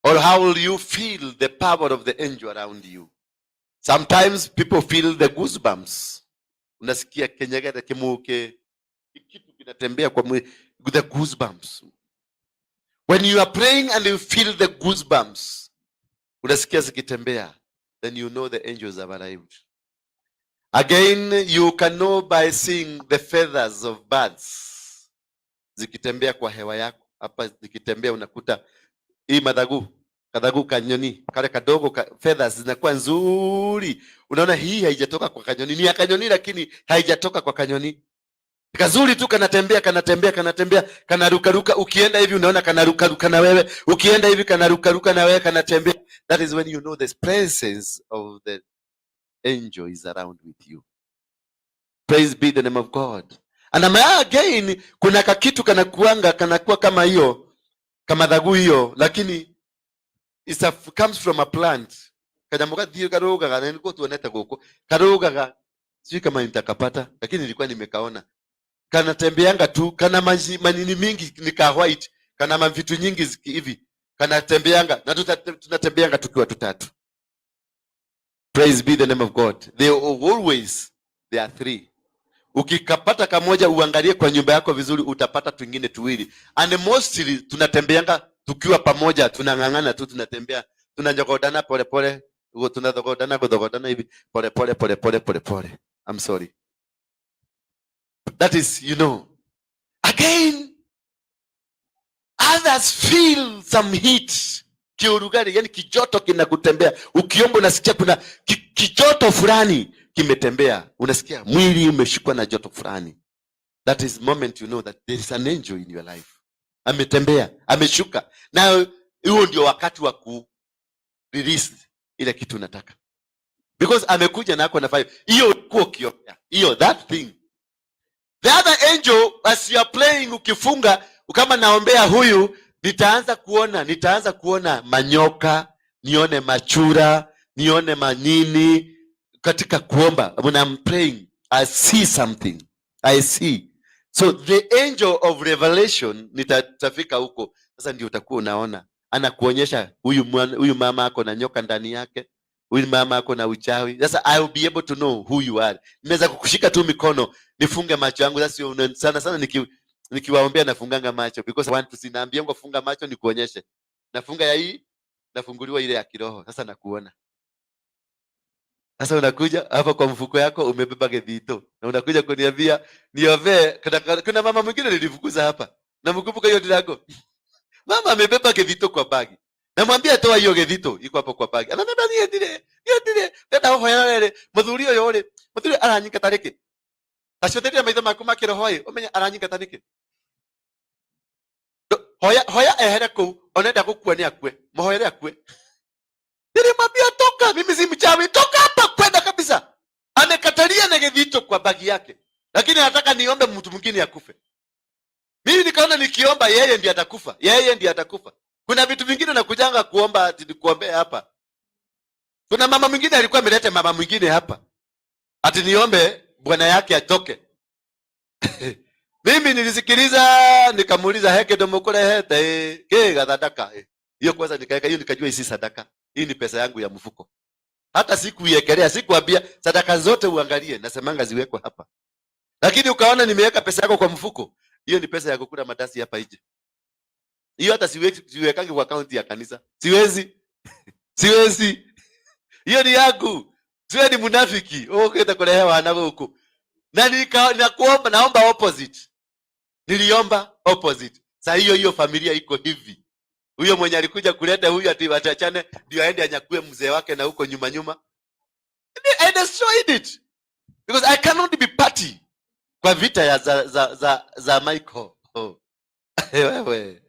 Or how will you feel the power of the angel around you? Sometimes people feel the goosebumps. Unasikia kenyegete kimuke, kitu kinatembea kwa mwili, the goosebumps. When you are praying and you feel the goosebumps, unasikia zikitembea, then you know the angels have arrived. Again, you can know by seeing the feathers of birds zikitembea kwa hewa yako. Hapa zikitembea unakuta hii kadhagu kanyoni, kale kadogo feathers zinakuwa nzuri. Unaona hii haijatoka kwa kanyoni, ni ya kanyoni lakini haijatoka kwa kanyoni. Kazuri tu kanatembea, kanaruka. Ukienda hivi unaona kanaruka na wewe. Ukienda hivi kanaruka na wewe, kanatembea. That is when you know the presence of the angel is around with you. Praise be the name of God. And again, kuna kakitu kanakuwa kama hiyo, kama dhagu hiyo, lakini it comes from a plant. Kanyamuka dio karoga kana niko tuoneta goko. Karoga sijui kama nitakapata, lakini nilikuwa nimekaona. Kanatembeanga tu, kana manini mingi nika white, kana mavitu nyingi hivi. Kanatembeanga na tunatembeanga tukiwa tutatu. Praise be the name of God. They are three. Ukikapata kamoja uangalie kwa nyumba yako vizuri, utapata twingine tuwili. And mostly tunatembeanga tukiwa pamoja, tunangangana tu, tunatembea, tunanyogodana pole pole, tunadhogodana hivi pole pole. I'm sorry. That is, you know. Again, others feel some heat. Kiurugari, yani kijoto kinakutembea. Ukiomba unasikia kuna kijoto fulani kimetembea. Unasikia mwili umeshikwa na joto fulani. That is moment you know that there is an angel in your life. Ametembea, ameshuka. Na huo ndio wakati wa ku release ile kitu unataka. Because amekuja na ako na five. Hiyo uko kiopea. Hiyo that thing. The other angel, as you are praying, ukifunga, kama naombea huyu, nitaanza kuona manyoka, nione machura, nione manini, katika kuomba. When I'm praying, I see something. I see. So the angel of revelation, nitafika huko. Sasa ndio utakuwa unaona. Anakuonyesha huyu mama ako na nyoka ndani yake. Huyu mama ako na uchawi. Sasa I will be able to know who you are. Nimeweza kukushika tu mikono, nifunge macho yangu. Sasa sana nikiwaombea nafunganga macho because I want to see. Naambia ngo funga macho nikuonyeshe. Nafunga ya hii, nafunguliwa ile ya kiroho. Sasa nakuona. Sasa unakuja hapa kwa mfuko yako umebeba gedhito. Na unakuja kuniambia niovee. Kuna mama mwingine nilifukuza hapa. Namkumbuka hiyo drago. Mama amebeba gedhito kwa bagi. Namwambia toa hiyo gedhito iko hapo kwa bagi. Ananiambia niendile. Tena hoya lele. Mudhurio yole. Mudhurio aranyika tareke. Tashotetea maitho makuma kirohoi. Umenya aranyika tareke. Hoya ehere ku onenda gukua ni akwe. Muhoyere akwe. Nilimwambia toka, mimi si mchawi, toka hapa kwenda kabisa. Amekatalia na gedhito kwa bagi yake. lakini nataka niombe mtu mwingine akufe. Mimi nikaona nikiomba yeye ndiye atakufa, yeye ndiye atakufa. Kuna vitu vingine nakujanga kuomba ati nikuombea hapa. Kuna mama mwingine alikuwa ameleta mama mwingine hapa ati niombe bwana yake atoke. Mimi nilisikiliza nikamuuliza heke domokole hete ke gadadaka. Hiyo kwanza nikaeka hiyo nikajua hii sadaka. Hii ni pesa yangu ya mfuko. Hata sikuiekelea, sikuambia sadaka zote uangalie, nasemanga ziwekwe hapa. Lakini ukaona nimeweka pesa yako kwa mfuko, hiyo ni pesa ya kukula madasi hapa nje. Hiyo hata siwekangi kwa akaunti ya kanisa. Siwezi. Siwezi. Hiyo ni yangu. Siwe ni munafiki. Ukita kulehewa na huko. Na nikakuomba naomba opposite. Niliomba opposite. Sasa hiyo familia iko hivi. Huyo mwenye alikuja kuleta huyu ati watachane ndio aende anyakue mzee wake na huko nyuma. I destroyed it. Because I cannot be party kwa vita ya za Michael. Oh. Wewe.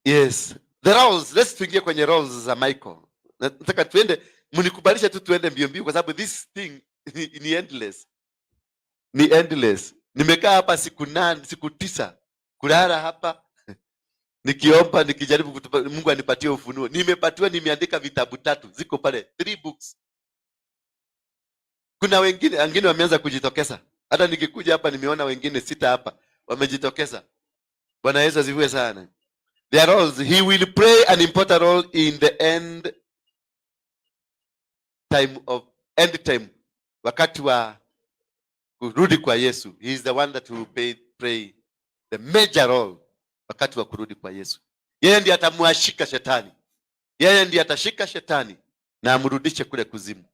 Yes. The roles, let's tuingie kwenye roles za Michael. Nataka tuende, mnikubalisha tu tuende mbio mbio kwa sababu this thing ni endless. Ni endless. Nimekaa hapa siku 9 kulala hapa nikiomba nikijaribu Mungu anipatie ufunuo. Nimepatiwa, nimeandika vitabu 3 ziko pale, 3 books. Kuna wengine wameanza kujitokeza. Hata nikikuja hapa nimeona wengine 6 hapa wamejitokeza. Bwana Yesu asifiwe sana. Their roles, he will play an important role in the end time, wakati wa kurudi kwa Yesu. He is the one that will play the major role wakati wa kurudi kwa Yesu. Yeye ndiye atamwashika shetani. Yeye ndiye atashika shetani na amrudishe kule kuzimu.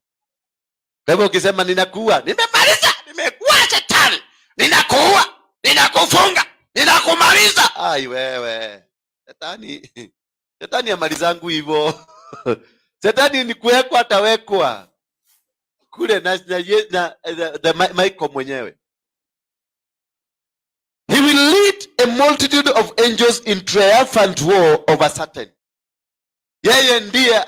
Kwa hivyo ukisema ninakuua, nimemaliza, nimekuua shetani, ninakuua, ninakufunga, ninakumaliza. Ai wewe. Shetani amalizangu hivyo. Shetani ni kuwekwa, atawekwa kule na Michael mwenyewe. He will lead a multitude of angels in triumphant war over Satan. Yeye ndiye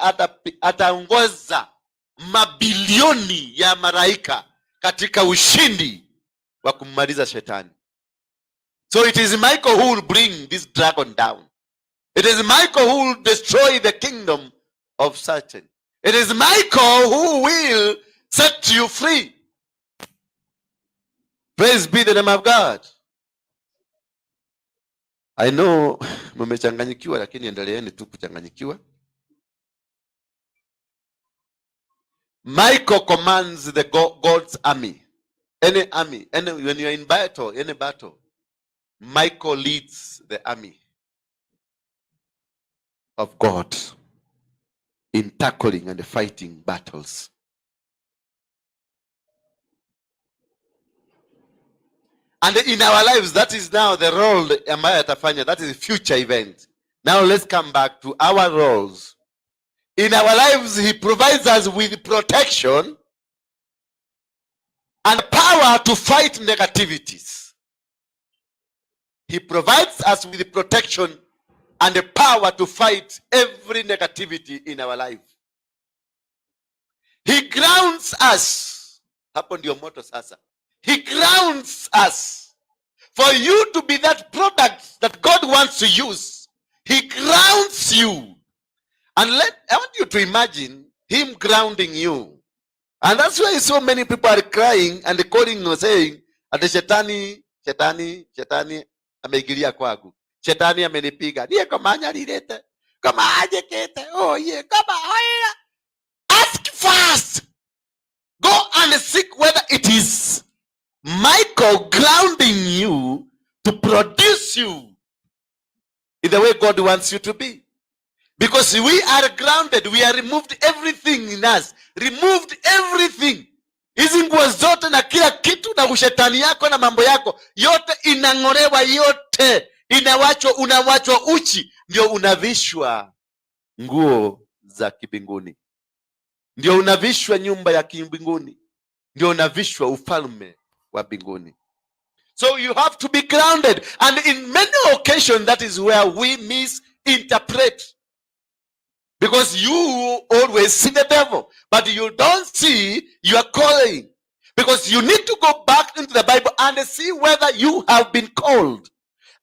ataongoza mabilioni ya malaika katika ushindi wa kummaliza shetani. So it is Michael who will bring this dragon down. It is Michael who will destroy the kingdom of Satan. It is Michael who will set you free. Praise be the name of God. I know mmechanganyikiwa, lakini endeleeni tu kuchanganyikiwa. Michael commands the God's army. Any army, when you are in battle, any battle, Michael leads the army of God in tackling and fighting battles. And in our lives, that is now the role ambayo atafanya. That is a future event. Now let's come back to our roles. In our lives, he provides us with protection and power to fight negativities. He provides us with protection and the power to fight every negativity in our life. He grounds us. Hapo ndio moto sasa. He grounds us. For you to be that product that God wants to use, he grounds you. And I want you to imagine him grounding you. And that's why so many people are crying and calling and saying, ati shetani ameingilia kwangu. Shetani amenipiga. Niye kama anyalilete. Kama ajekete. Oh yeah. Kama oila. Ask first. Go and seek whether it is Michael grounding you to produce you in the way God wants you to be. Because we are grounded. We are removed everything in us. Removed everything. Hizi nguo zote na kila kitu na ushetani yako na mambo yako yote inangolewa, yote inawachwa, unawachwa uchi, ndio unavishwa nguo za kibinguni, ndio unavishwa nyumba ya kibinguni, ndio unavishwa ufalme wa binguni. So you have to be grounded, and in many occasions that is where we misinterpret. Because you always see the devil, but you don't see your calling. Because you need to go back into the Bible and see whether you have been called.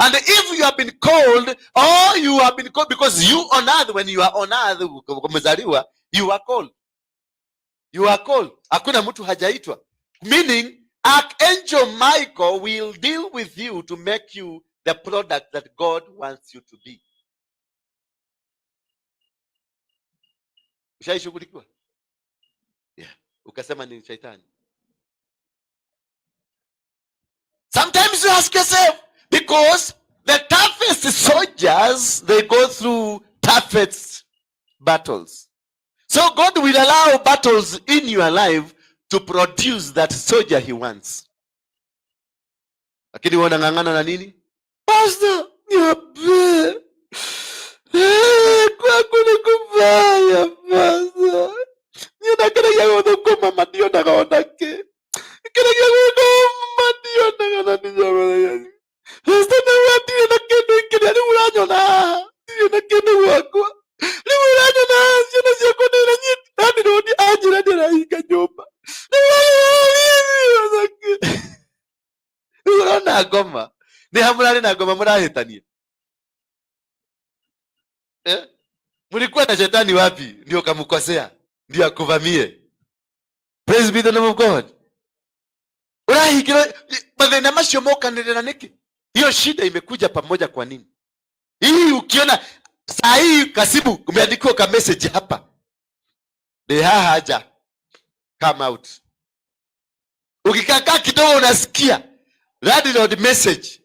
And if you have been called, or you have been called, because you on earth, when you are on earth, you are called. You are called. Hakuna mtu hajaitwa. Meaning, Archangel Michael will deal with you to make you the product that God wants you to be. Ushaishughulikiwa? Yeah. Ukasema ni shaitani. Sometimes you ask yourself, because the toughest soldiers, they go through toughest battles. So God will allow battles in your life to produce that soldier he wants. Lakini wanang'ang'ana na nini? Pastor, niape. Kwangu ni kubaya, Pastor. Ninakana ya kama madio na kaonake. Kana ya kama madio na kanani. Pastor, na wati na kendo kile ni ulanyona. Ndio na kendo wako. Ni ulanyona, sio sio kwa nini nyiti. Hadi ndio ajira ndio ikanyomba. Unaona ngoma. Ni hamurari na ngoma murahitania. Mlikuwa na shetani wapi ndio kamkosea? Ndio akuvamie. Praise be the name of God. Urahikira mathina macio mokanirira niki? Hiyo shida imekuja pamoja kwa nini? Hii ukiona saa hii kasibu umeandikiwa ka message hapa. Haja come out. Ukikaa kidogo unasikia Lord message.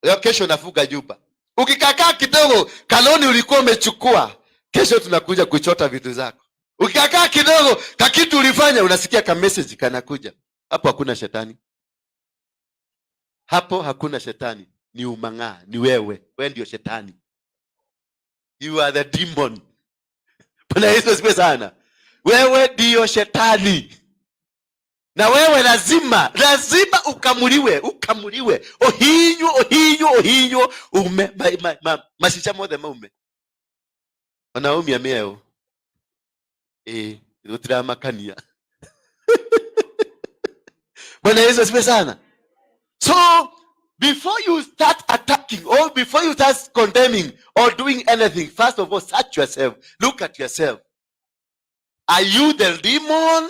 Leo kesho nafuga juba. Ukikaa kidogo kanoni ulikuwa umechukua, kesho tunakuja kuchota vitu zako. Ukikaa kidogo kakitu ulifanya unasikia ka message kanakuja. Hapo hakuna shetani. Hapo hakuna shetani. Ni umang'aa, ni wewe. Wewe ndio shetani. You are the demon. Bwana Yesu asifiwe sana. Wewe ndio shetani. Na wewe lazima ukamuliwe. Ohinyo ume mashicha mothe maume. Wanaumia mieo. Utira makania. Bwana Yesu asifiwe sana. So before you start attacking or before you start condemning or doing anything, first of all, search yourself. Look at yourself. Are you the demon?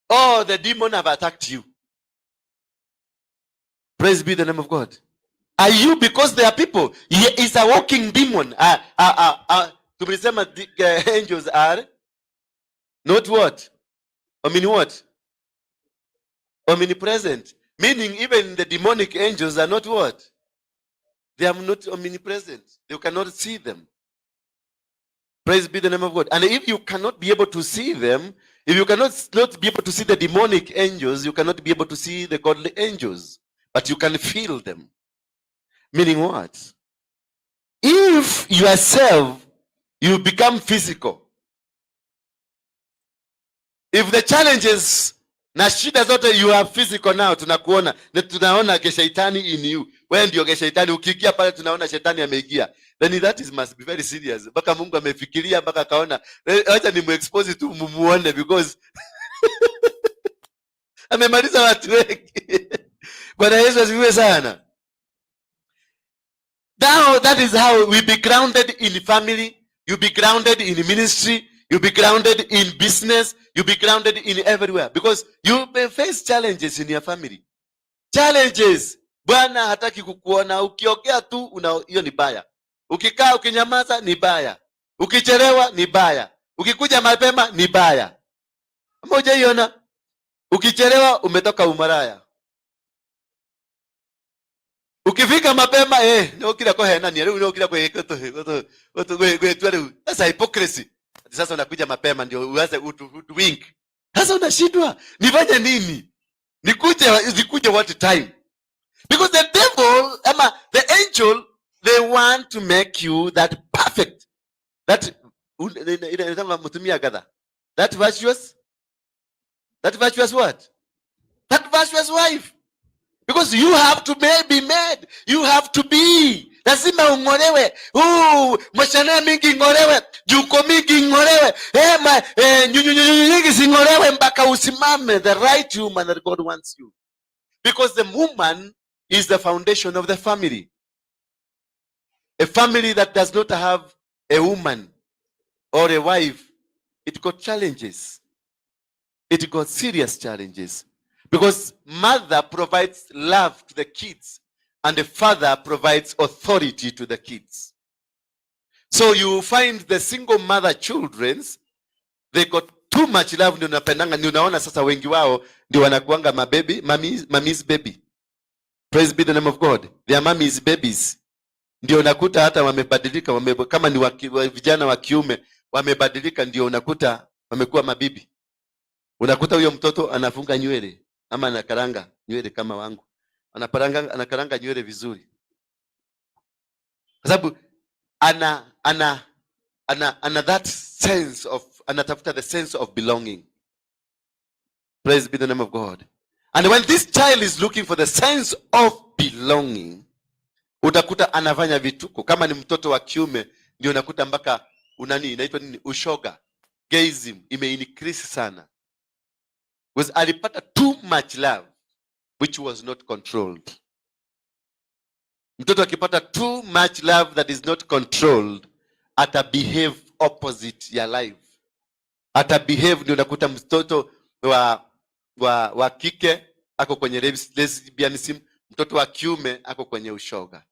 Or the demon have attacked you? Praise be the name of God. Are you, because there are people, he is a walking demon. Tumesema angels are not what? What? Omnipresent. Meaning even the demonic angels are not what? They are not omnipresent. You cannot see them. Praise be the name of God. And if you cannot be able to see them, if you cannot not be able to see the demonic angels, you cannot be able to see the godly angels. But you can feel them. Meaning what? If yourself, you become physical. If the challenges na shida zote you are physical now, tunakuona, tunaona geshaitani in you. Wewe ndio geshaitani, ukiingia pale tunaona shetani ameingia. Then that is must be very serious. Baka Mungu amefikiria baka kaona, acha nimuexpose tu mumuone because amemaliza watu wengi. Bwana Yesu asifiwe sana. Now that is how we be grounded in family, you be grounded in ministry, you be grounded in business, you be grounded in everywhere because you may face challenges in your family. Challenges. Bwana hataki kukuona ukiongea tu hiyo ni baya. Ukikaa ukinyamaza ni baya. Ukichelewa ni baya. Ukikuja mapema ni baya. Mmoja iona ukichelewa umetoka umaraya. Ukifika mapema ndio kila kwa hena ni leo kila kwa yetu. Sasa hypocrisy. Sasa unakuja mapema ndio uanze wink. Sasa unashindwa nifanye nini? Nikuje what time? Because the devil, the angel, they want to make you that perfect. That virtuous what? That virtuous wife. Because you have to be made. You have to be lazima ungolewe, mashana mingi ngolewe, juko mingi ngolewe, nyingi zingolewe mpaka usimame, the right woman that God wants you. Because the woman is the foundation of the family. A family that does not have a woman or a wife, it got challenges. It got serious challenges. Because mother provides love to the kids and the father provides authority to the kids. So you find the single mother children's, they got too much love. Ndio napendanga, ndio naona sasa wengi wao ndio wanakuanga mababy, mommy's baby. Praise be the name of God. Their mommy's babies. Ndio unakuta hata wamebadilika, kama ni vijana wa kiume wamebadilika, ndio unakuta wamekuwa mabibi. Unakuta huyo mtoto anafunga nywele ama anakaranga nywele kama wangu. Anakaranga nywele vizuri. Kwa sababu ana that sense of, anatafuta the sense of belonging. Praise be the name of God. And when this child is looking for the sense of belonging, utakuta anafanya vituko. Kama ni mtoto wa kiume ndio unakuta mpaka inaitwa nini, ushoga, gayism increase sana. Because alipata too much love which was not controlled. Mtoto akipata too much love that is not controlled, ata behave opposite ya life. Ata behave, ndio unakuta mtoto wa kike ako kwenye lesbianism, mtoto wa kiume ako kwenye ushoga.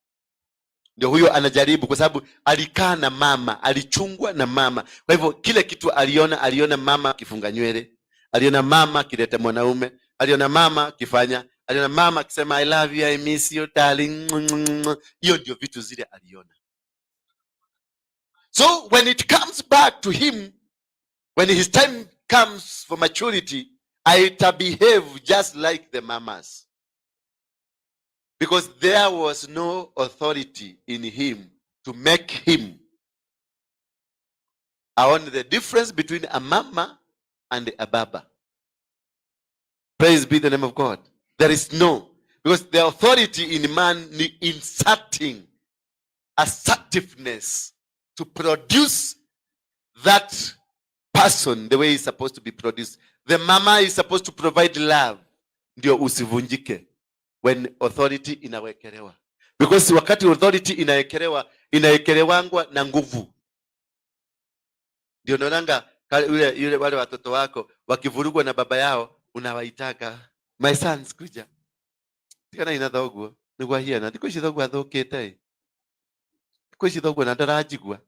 Ndio huyo anajaribu, kwa sababu alikaa na mama, alichungwa na mama. Kwa hivyo kile kitu aliona mama akifunga nywele, aliona mama akileta mwanaume, aliona mama akifanya, aliona mama akisema I love you, I miss you darling. Hiyo ndio vitu zile aliona. So when it comes back to him, when his time comes for maturity, I behave just like the mamas. Because there was no authority in him to make him. I want the difference between a mama and a baba. Praise be the name of God. There is no. Because the authority in man inserting assertiveness to produce that person the way he's supposed to be produced. The mama is supposed to provide love. Ndio usivunjike when authority inawekelewa. Because wakati authority inawekelewangwa na nguvu. Ndio naonanga yule wale watoto wako wakivurugwa na baba yao, unawaitaka my sons kuja. Tikana ina thoguo niguo hiana ndiko ici thoguo athukite. Ndiko ici thoguo na ndarajigua.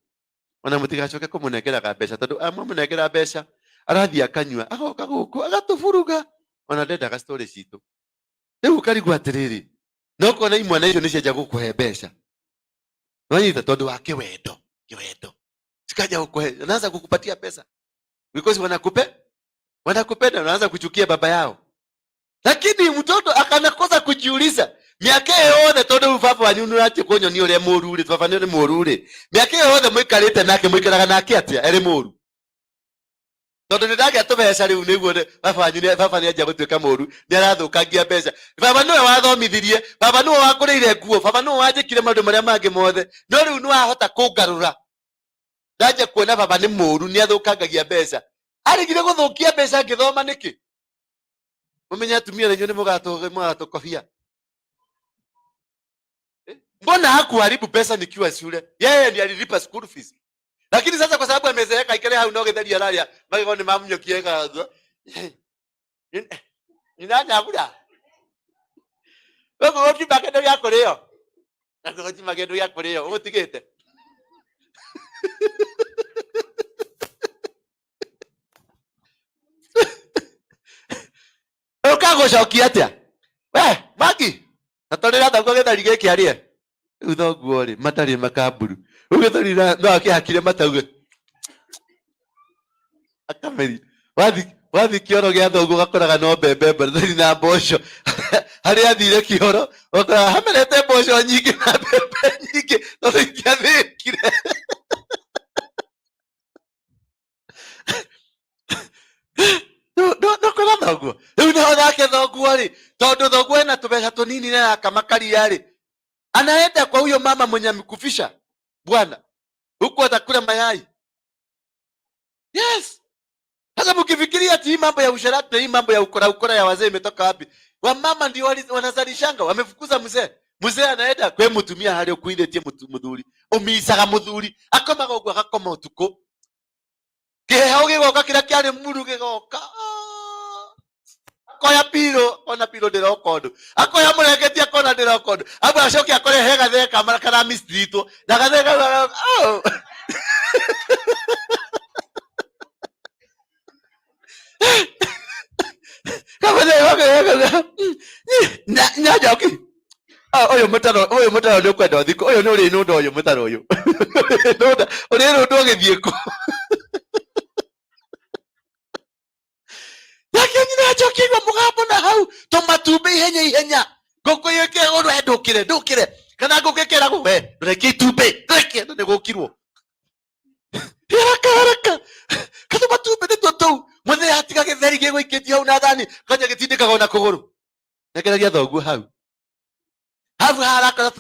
Ona mutigacoke kumunengeraga mbeca tondu amunengera mbeca arathia akanyua agoka guku agatufuruga. Ona ndendaga story citu. Riu karigwa atiriri. No kona imwana icio nicenja gukuhe mbeca. Wanyita tondu wa kiwendo. Sikaja gukuhe, anaanza kukupatia pesa. Because wanakupenda, wanaanza kuchukia baba yao. Lakini mtoto akanakosa kujiuliza, miaka yothe tondu baba wanyu nurati konyo ni ure murure, baba ni ure murure. Miaka yothe muikarite nake muikaraga nake atia ere muru. Tondu ndage atubeca riu niguo baba ni aja gutuika muru, ni arathukangia mbeca. Baba niwe wathomithirie, baba niwe wakuriire nguo, baba niwe wanjikire maundu maria mangi mothe. No riu ni wahota kungarura. Ndaje kuona baba ni muru, ni athukangagia mbeca. Arigire guthukia mbeca ngithoma niki? Mumenya atumia lenyo ni mugatokofia. Mbona hakuharibu pesa nikiwa shule? Yeye ndiye alilipa school fees. Lakini sasa kwa sababu amezeeka ikale hau no gethari araria, magigo ni mamnyokiega. Ni nani abura? Wewe uti magendo yako leo. Nako uti magendo yako leo. Umutigete. Ukago shokia atia. We, Magi. Natorera thagwo gethari giki arie. Uthoguo ri matari makaburu. Ugethari no akihakire matauge. Akameri. Wathi kioro gia thoguo gakoraga no mbembe thari na mboco. Hari athire kioro, okora hamerete mboco nyingi na mbembe nyingi. Tondu ikiathikire. No kora thoguo. Riu no nake thoguo ri. Tondu thoguo ena tubeca tunini na akamakaria ri. anaenda kwa huyo mama mwenye amekufisha bwana, huko atakula mayai. Yes. Sasa mkifikiria ati hii mambo ya usharati na hii mambo ya ukora ya wazee imetoka wapi? Wamama ndio wanazalishanga, wamefukuza mzee. Mzee anaenda kwe mutumia hari okuiretie muthuri. Umisaga muthuri, akomaga ogwo agakoma utuko. Kiheho gigoka kira kiari muru gigoka. Akoya piro, ona piro ndirokondu. Akoya mureketia kona ndirokondu. Abo acoke akore hega theka mara kana mistrito. Na gatheka oh. Nyajoki oyo mutaro nä å kwenda thikå å yå nä å rä nå nda å yå må taro å yå å rä nå nda å gä thiä kå lakini najoki igua må gambo na hau tå matumbä ihenya ngå kå yä kä å rwe ndå kä re kana ngå kä kä ragwo we reke itumbä reke nä gå kirwo haraka kana matumbä nä two tå må thä atiga gä theri gä gå ikä tio hau na thani kanya gä tindä kaga ona kå gå rå nekeragia thoguo hau hafu haraka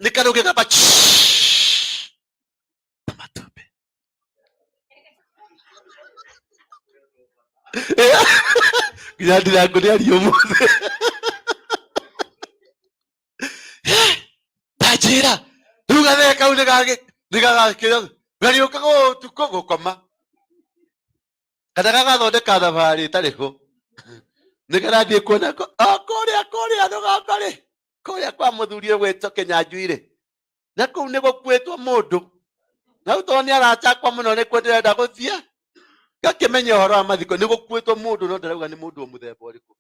nä kanå gä gamba matumbä nginya ndirangå nä ario må thä tanjä ra rä u gathee kau nä gagakä gariå kaga å tukå gå koma kana gagathondeka thabarä tarä ho nä karathiä kuona kå rä a ndå gaka rä kå rä a kwa må thuri gwä to Kinyanjui na kå u nä gå kuä two må ndå nau tondå nä arachakwa må no nä kuo ndä renda gå thiä gakä menya å horo wa mathiko nä gå kuä two må ndå no ndarauga nä må ndå må themba å rä kå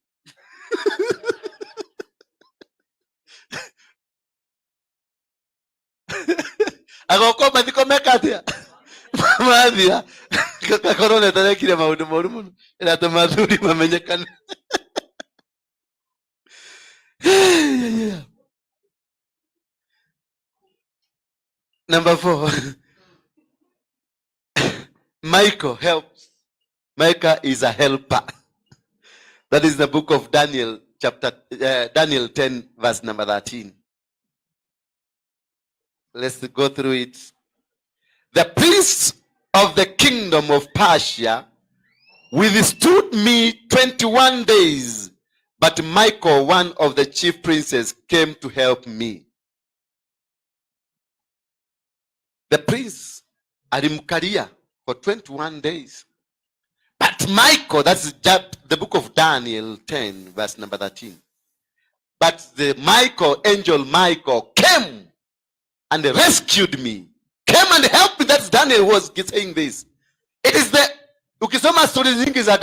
agoko mathiko meka atä a mathia gakorwo netarekire maå ndå moru må no ä ratå mathuri mamenyekane. Number 4. Michael helps. Michael is a helper. That is the book of Daniel, Daniel 10, verse number 13. Let's go through it. The prince of the kingdom of Persia withstood me 21 days, but Michael, one of the chief princes, came to help me. The prince alimkalia for 21 days. But Michael, that's the book of Daniel 10, verse number 13. But the angel Michael came and rescued me. Came and helped me. That's Daniel was saying this. It is the, ukisoma stories nyingi za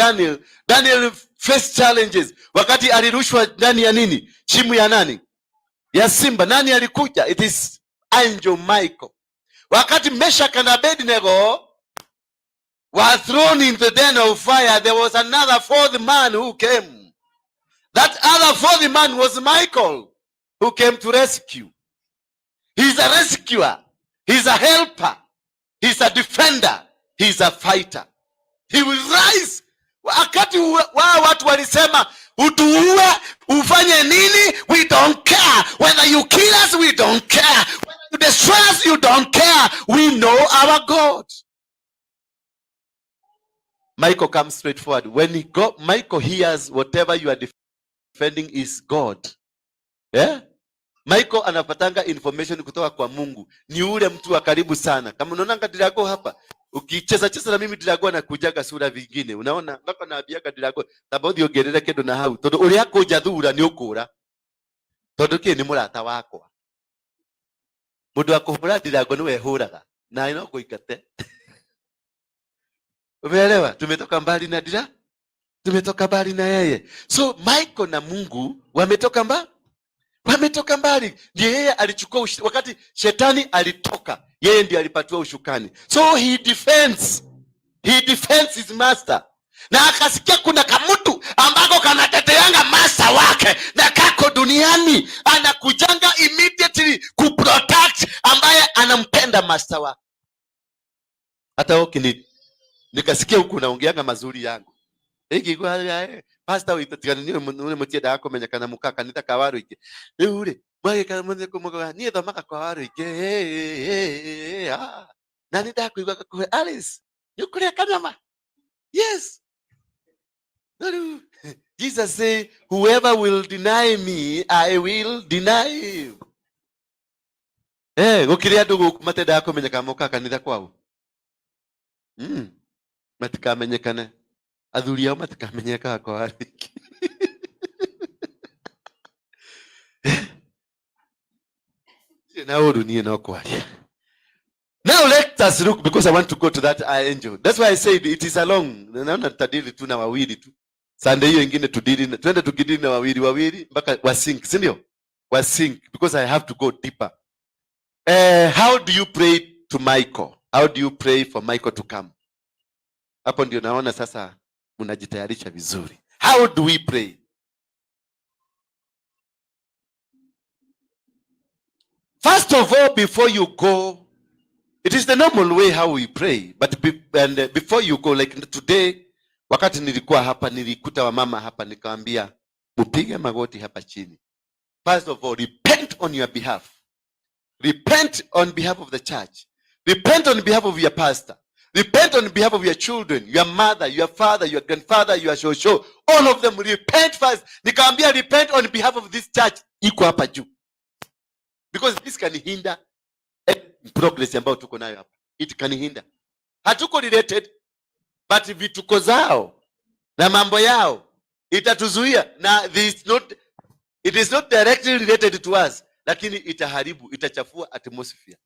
Daniel faced challenges. Wakati alirushwa ndani ya nini? Shimu ya nani? Ya simba. Nani alikuja? It is angel Michael. Wakati Meshach and Abednego were thrown into the den of fire, there was another fourth man who came. That other fourth man was Michael, who came to rescue. He's a rescuer. He's a helper. He's a defender. He's a fighter. He will rise. Wakati watu walisema utuue, ufanye nini, we don't care. Whether you kill us, we don't care. Whether you destroy us, you don't care. We know our God. Michael comes straight forward. When Michael hears whatever you are defending is God. Yeah? Michael anapatanga information kutoka kwa Mungu. Ni ule mtu wa karibu sana. Kama unaona Dirago hapa, ukicheza na mimi Dirago anakujaga sura vingine. Unaona ngako naambiaga Dirago, tabathi ongerere kindu na hau. Tondu uri akuja thura ni ukura. Tondu ki ni murata wakwa. Mundu akuhura Dirago ni wehuraga. Na ino kuikate. Umeelewa? Tumetoka mbali na Dira. Tumetoka mbali na yeye. So Michael na Mungu wametoka mbali. Ndiye yeye alichukua wakati shetani alitoka, yeye ndiye alipatiwa ushukani. So he defends his master. Na akasikia kuna kamutu ambako kanateteanga master wake na kako duniani, anakujanga immediately kuprotect ambaye anampenda master wake. Hata nikasikia huku naongeanga mazuri yangu. Ikigwa pastor witatiganio ule mutienda akumenyekana muka kanitha ka waru ingi riu ri mwagikana munye kumuga nie thomaka kwa waru ingi na ni ndakuigwa gakuhe Alice yukuria kanyama. Yes. Jesus say, whoever will deny me, I will deny him. Gukiria andu matenda kumenyekana muka kanitha kwao. Matikamenyekane. Athuri ao matikamenyekaga kwa waru ingi. Now let us look, because I want to go to that angel. That's why I said it is along. Naona tutadili tu na wawili tu. Sunday hiyo ingine tudili, twende tukidili na wawili mpaka wasink, si ndio? Wasink, because I have to go deeper. How do you pray to Michael? How do you pray for Michael to come? Hapo ndio naona sasa mnajitayarisha vizuri. How do we pray? First of all, before you go, it is the normal way how we pray, but before you go, like today, wakati nilikuwa hapa, nilikuta wamama hapa, nikamwambia upige magoti hapa chini. First of all, repent on your behalf. Repent on behalf of the church. Repent on behalf of your pastor. Repent on behalf of your children, your mother, your father, your grandfather, your shosho. All of them, repent first. Nikamwambia repent on behalf of this church. Iko hapa juu. Because this can hinder progress ambayo tuko nayo hapa. It can hinder. Hatuko related, but vituko zao na mambo yao itatuzuia, na it is not directly related to us, lakini itaharibu, itachafua atmosphere.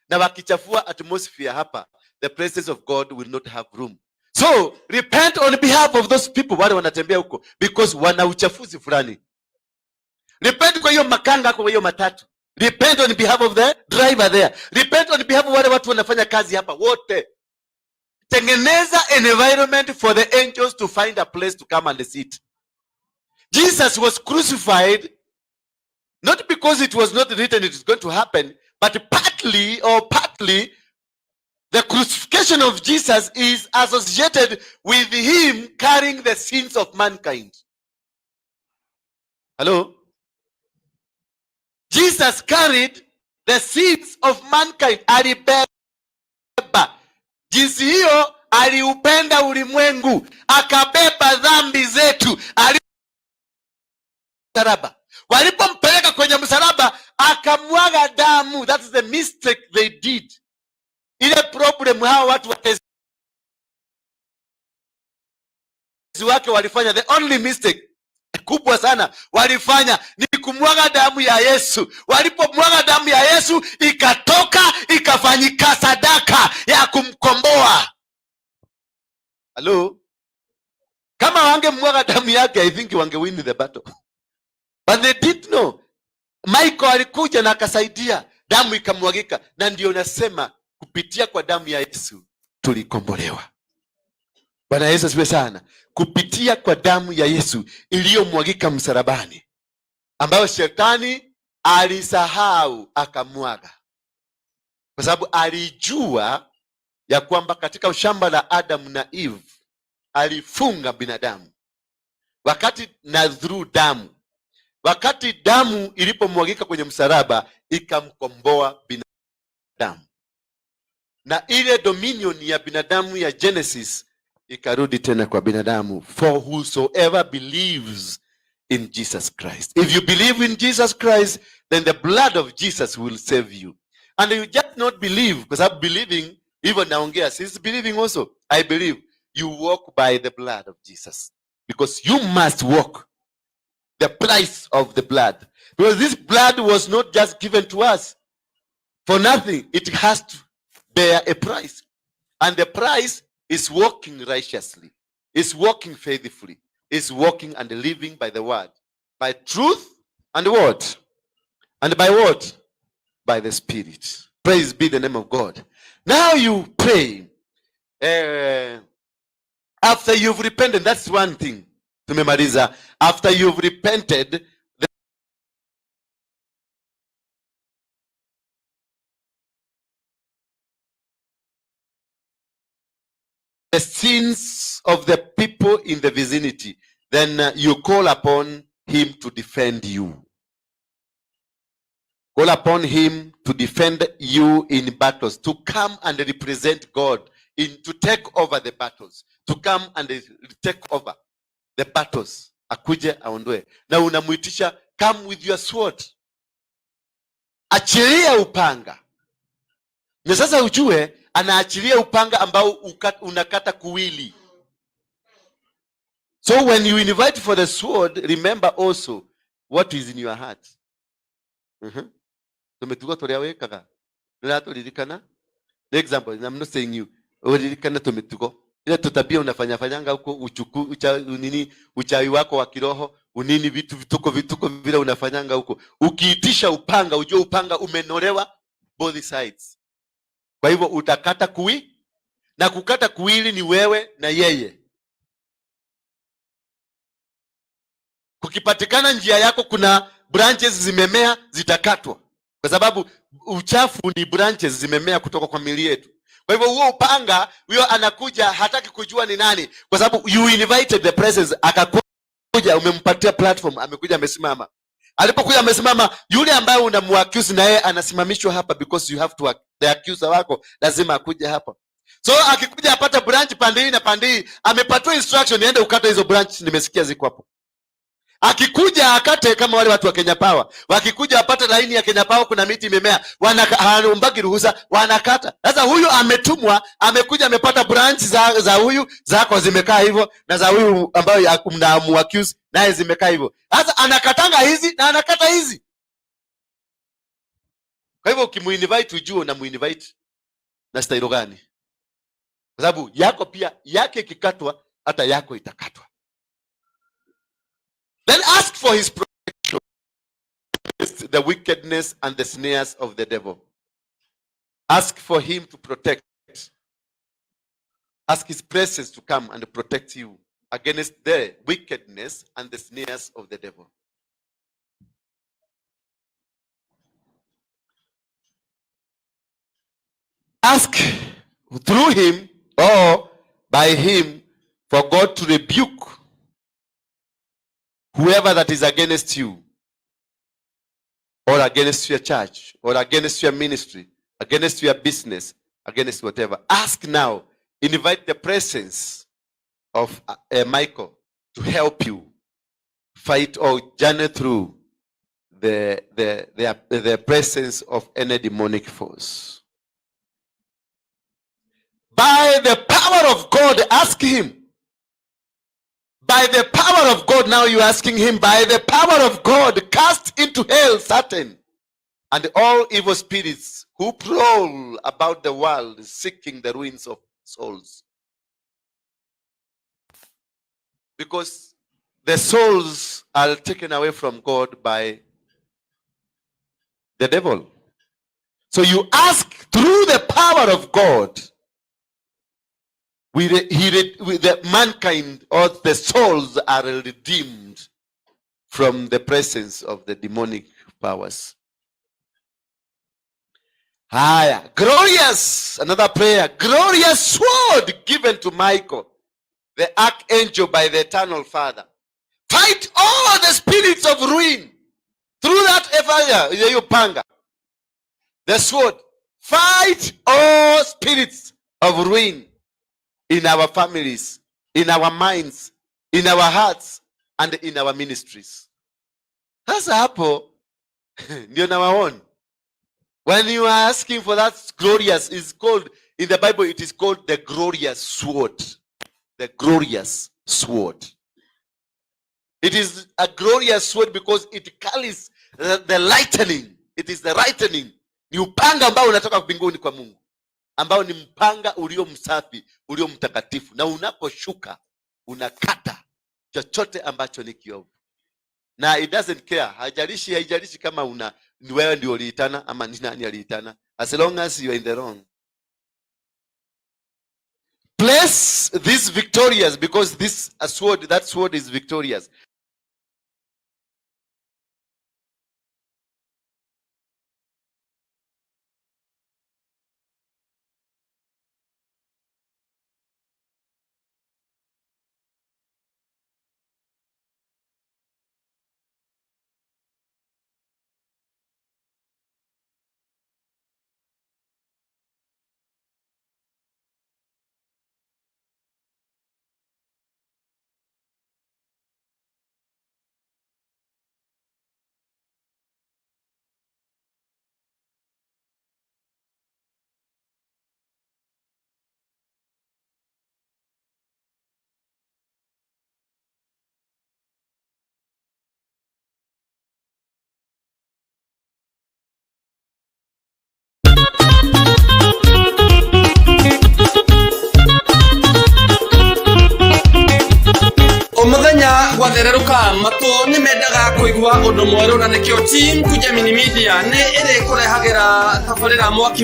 Na wakichafua atmosphere hapa, the presence of God will not have room. So repent on behalf of those people wale wanatembea huko, because wana uchafuzi fulani. Repent kwa hiyo makanga, kwa hiyo matatu. Repent on behalf of the driver there. Repent on behalf of wale watu wanafanya kazi hapa wote. Tengeneza an environment for the angels to find a place to come and sit. Jesus was crucified not because it was not written it is going to happen, but partly the crucifixion of Jesus is associated with him carrying the sins of mankind. Hello? Jesus carried the sins of mankind. Alibeba. Jinsi hiyo aliupenda ulimwengu, akabeba dhambi zetu. Msalaba. Walipompeleka kwenye msalaba, akamwaga damu. That is the mistake they did. Ile problem hao watu watezi wake walifanya, the only mistake kubwa sana walifanya ni kumwaga damu ya Yesu. Walipomwaga damu ya Yesu, ikatoka ikafanyika sadaka ya kumkomboa. Hello? Kama wangemwaga damu yake, I think wangewin the battle. But they did know. Michael alikuja na akasaidia, damu ikamwagika, na ndio nasema kupitia kwa damu ya Yesu tulikombolewa. Bwana Yesu asifiwe sana. Kupitia kwa damu ya Yesu iliyomwagika msalabani, ambayo shetani alisahau akamwaga, kwa sababu alijua ya kwamba katika shamba la Adam na Eve alifunga binadamu wakati na through damu. Wakati damu ilipomwagika kwenye msalaba, ikamkomboa binadamu, na ile dominion ya binadamu ya Genesis ikarudi tena kwa binadamu. For whosoever believes in Jesus Christ. If you believe in Jesus Christ, then the blood of Jesus will save you. And you just not believe, because I'm believing, even naongea, since believing also, I believe you walk by the blood of Jesus. Because you must walk the price of the blood. Because this blood was not just given to us for nothing. It has to bear a price. And the price is walking righteously, is walking faithfully, is walking and living by the word, by truth and what? And by what? By the Spirit. Praise be the name of God. Now you pray. After you've repented, that's one thing. Tumemaliza. After you've repented, the sins of the people in the vicinity, then you call upon him to defend you. Call upon him to defend you in battles, to come and represent God, to take over the battles, to come and take over the battles. Akuje aondoe. Na unamuitisha, come with your sword. Achilia upanga. Na sasa ujue anaachilia upanga ambao unakata kuwili. So when you invite for the sword, remember also what is in your heart. Tumetugo toria wekaga. Nulato lirikana. The example, I'm not saying you. Lirikana tumetugo. Ile tutabia unafanya huko uchawi wako wa kiroho, unini vituko vile unafanyanga huko. Ukiitisha upanga, ujue upanga umenolewa both sides. Kwa hivyo utakata na kukata kuwili ni wewe na yeye. Kukipatikana njia yako kuna branches zimemea, zitakatwa. Kwa sababu uchafu ni branches zimemea kutoka kwa miili yetu. Kwa hivyo huo upanga, huyo anakuja hataki kujua ni nani. Kwa sababu you invited the presence, akakuja, umempatia platform, amekuja amesimama. Alipokuja amesimama, yule ambaye unamuaccuse na yeye anasimamishwa hapa, because you have to, the accuser wako lazima akuje hapa. So akikuja apata branch pande hii na pande hii, amepatiwa instruction niende ukate hizo branch, nimesikia ziko hapo. Akikuja akate kama wale watu wa Kenya Power. Wakikuja apata laini ya Kenya Power, kuna miti imemea, wanaombaki ruhusa, wanakata. Sasa huyu ametumwa, amekuja amepata branch za huyu, zako zimekaa hivyo, na za huyu ambayo mnamuaccuse naye zimekaa hivyo. Sasa anakatanga hizi na anakata hizi. Kwa hivyo ukimuinvite ujue na muinvite na style gani? Kwa sababu yako pia, yake ikikatwa hata yako itakatwa. Then ask for his protection against the wickedness and the snares of the devil. Ask for him to protect. Ask his presence to come and protect you against the wickedness and the snares of the devil. Ask through him or by him for God to rebuke whoever that is against you, or against your church, or against your ministry, against your business, against whatever. Ask now. Invite the presence of Michael to help you fight or journey through the presence of any demonic force. By the power of God, ask him. By the power of God, now you're asking him, by the power of God, cast into hell Satan and all evil spirits who prowl about the world seeking the ruins of souls. Because the souls are taken away from God by the devil. So you ask through the power of God, with the mankind or the souls are redeemed from the presence of the demonic powers. Higher, glorious, another prayer, glorious sword given to Michael, the archangel by the eternal Father. Fight all the spirits of ruin through that fire, you panga, the sword. Fight all spirits of ruin in our families, in our minds, in our hearts, and in our ministries. Sasa hapo ndio nawaona. When you are asking for that glorious, is called in the Bible, it is called the glorious sword. The glorious sword. It is a glorious sword because it carries the lightning. It is the lightning. Ni upanga ambao unatoka mbinguni kwa Mungu, ambao ni mpanga ulio msafi, ulio mtakatifu, na unaposhuka unakata chochote ambacho ni kiovu. Na it doesn't care, haijalishi kama ni wewe ndio uliitana ama ni nani aliitana, as long as you are in the wrong. Place this victorious, because that sword is victorious. Umuthenya gwathererũka matũ nĩ mendaga kũigua ũndũ mwerũ na nĩkĩo team Kujamini Media nĩ ĩrĩ kũrehagĩra tabarĩra mwaki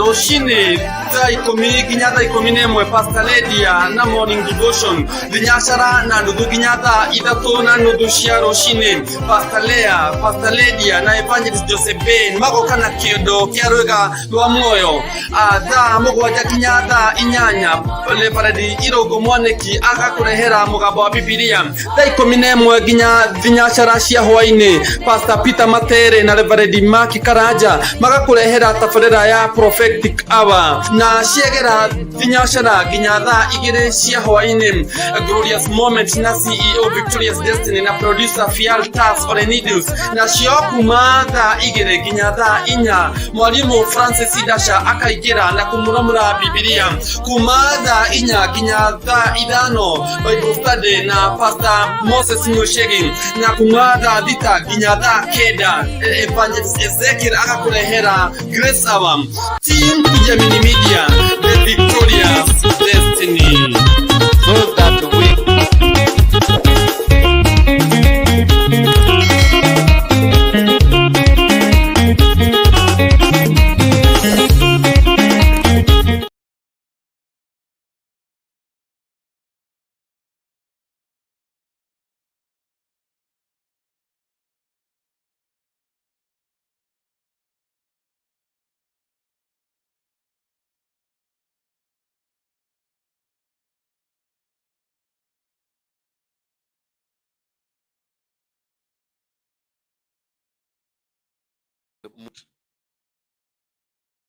rũcinĩ thaa 10 nginya thaa 11 Pastor Lydia na morning devotion thinacara na nuthu nginya thaa 3:30 cia rũcinĩ Pastor Lea, Pastor Lydia na Evangelist Joseph Ben magoka na kĩondo kĩa rwĩga rwa muoyo thaa 7 nginya thaa 8 Reverend Irũngũ Mwanĩki agakũrehera mũgambo wa Bibilia thaa 11 nginya thinacara cia hwainĩ Pastor Peter Matere na Reverend Maki Karanja magakũrehera tabarĩra ya prophetic hour na ciegera thinacara nginya thaa 2 cia hwainĩ Glorious Moments na CEO Victorious Destiny na producer Fial Tas Orenidus na cio kuma thaa 2 nginya thaa 4 mwalimu Francis Dasha akaingĩra na kumuramura Bibilia kuma thaa 4 nginya thaa 5 Bible study na Pastor Moses Mushegi na kuma thaa 6 nginya thaa 9 Evangelist Ezekiel agakũrehera Grace Hour. Team Kujamini Media, the victorious destiny. So that we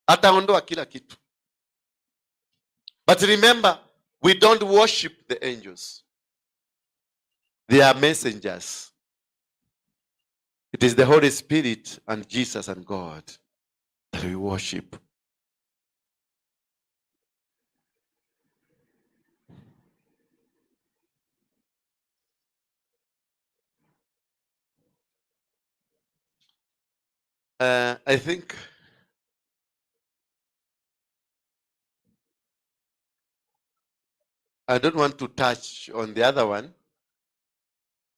ataondoa kila kitu. But remember, we don't worship the angels. They are messengers. It is the Holy Spirit and Jesus and God that we worship. I think I don't want to touch on the other one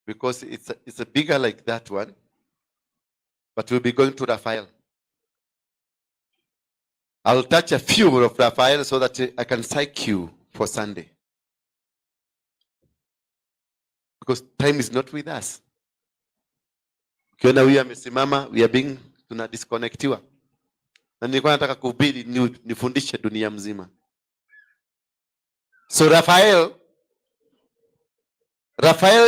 because it's a bigger like that one, but we'll be going to Raphael. I'll touch a few of Raphael so that I can psych you for Sunday. Because time is not with us. Ukiona huyu amesimama, we are being tuna disconnectiwa. Na nilikuwa nataka kuhubiri nifundishe dunia mzima. So Raphael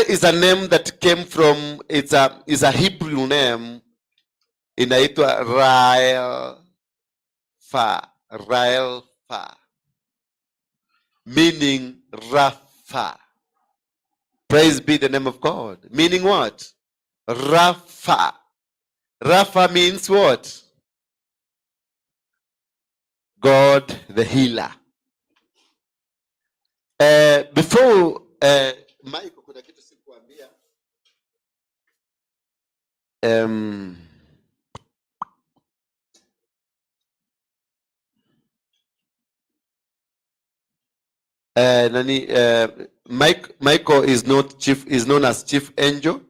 is a name that came from, is a Hebrew name, inaitwa Raelfa, meaning Rapha. Praise be the name of God. Meaning what? Rapha. Rapha means what? God the healer. Before Mike kuna kitu sikuambia. Michael is known as chief angel,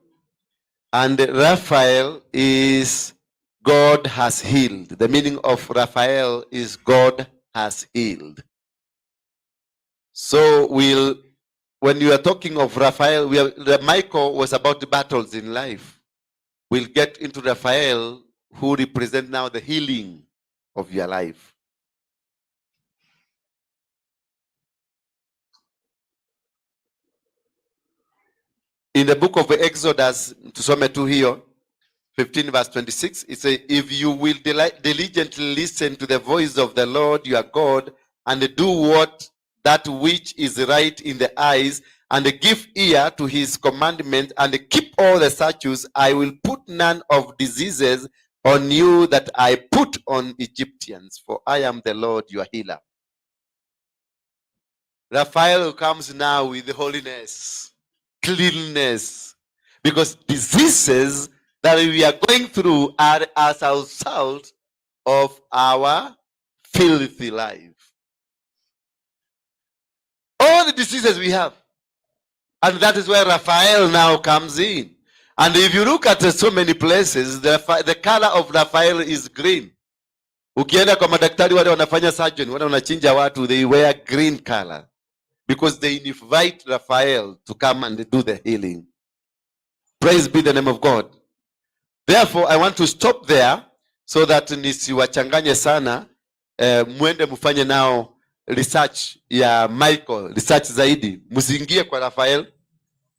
and Raphael is God has healed. The meaning of Raphael is God has healed. So when you are talking of Raphael, Michael was about the battles in life. We'll get into Raphael, who represent now the healing of your life. In the book of Exodus, tusome tu hiyo, 15 verse 26, it says, if you will diligently listen to the voice of the Lord your God, and do that which is right in the eyes, and give ear to his commandment, and keep all the statutes, I will put none of diseases on you that I put on Egyptians, for I am the Lord your healer. Raphael comes now with holiness, cleanliness, because diseases that we are going through are as a result of our filthy life. All the diseases we have And that is where Raphael now comes in. And if you look at so many places, the color of Raphael is green. Ukienda kwa madaktari wale wanafanya surgery, wale wanachinja watu, they wear green color because they invite Raphael to come and do the healing. Praise be the name of God. Therefore, I want to stop there so that nisiwachanganye sana. Mwende mufanye nao research ya Michael, research zaidi. Musiingie kwa Raphael,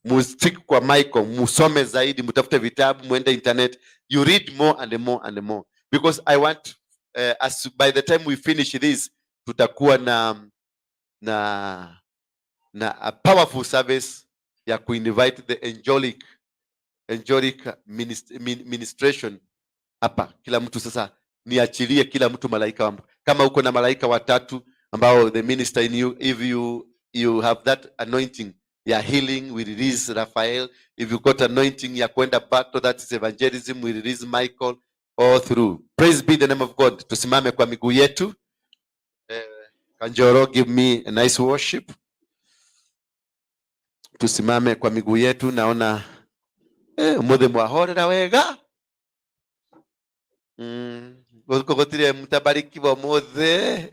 mustick kwa Michael, musome zaidi, mutafute vitabu, mwende internet. You read more and more and more. Because I want, as by the time we finish this, tutakuwa na a powerful service ya kuinvite the angelic ministration hapa. Kila mtu sasa niachilie kila mtu malaika wangu. Kama uko na malaika watatu ambao the minister in you, if you have that anointing ya healing, we release Raphael. If you got anointing ya kwenda battle, that is evangelism, we release Michael all through. Praise be the name of God. Tusimame kwa miguu yetu. Kanjoro, give me a nice worship. Tusimame kwa miguu yetu. Naona umuthe mwahorera wega. Gotire mutabarikiwa muthe.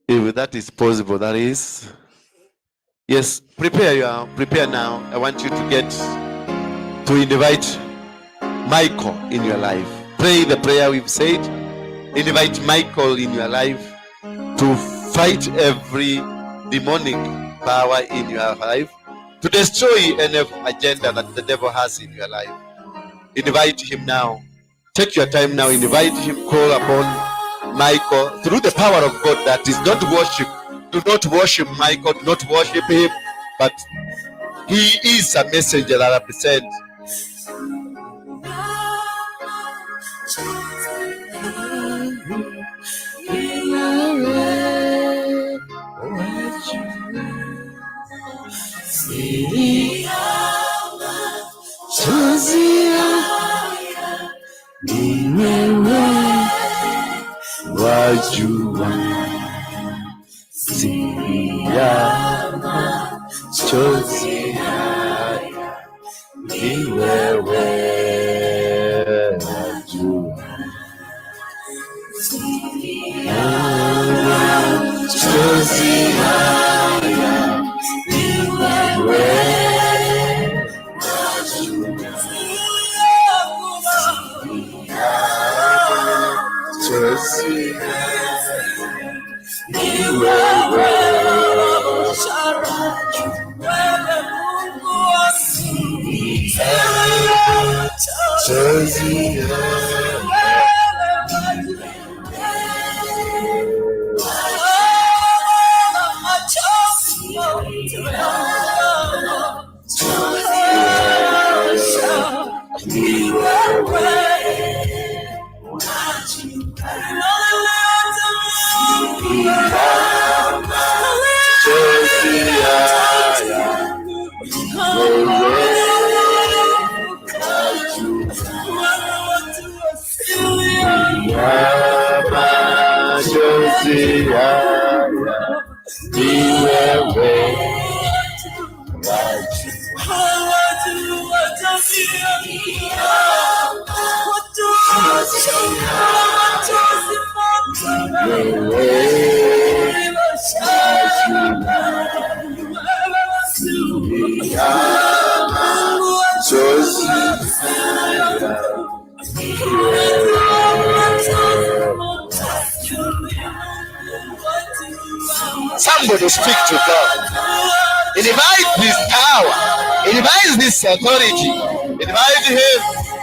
If that is possible, that is. Yes, prepare now. I want you to invite Michael in your life. Pray the prayer we've said. Invite Michael in your life to fight every demonic power in your life, to destroy any agenda that the devil has in your life. Invite him now. Take your time now. Invite him. Call upon Michael through the power of God. That is not worship. Do not worship Michael. Do not worship him. But he is a messenger that represents. Wajua siyama chozi haya ni wewe, wajua siyama chozi haya ni wewe, wajua chozi ni wewe, chozi Somebody speak to God. Invite this power. Invite this authority. Invite him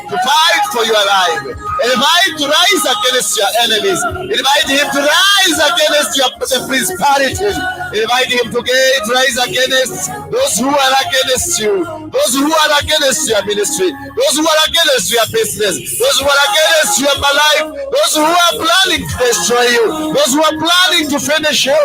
to fight for your life. Invite to rise against your enemies. Invite him to rise against the principalities. Invite him to rise against those who are against you, those who are against your ministry, those who are against your business, those who are against your life, those who are planning to destroy you, those who are planning to finish you,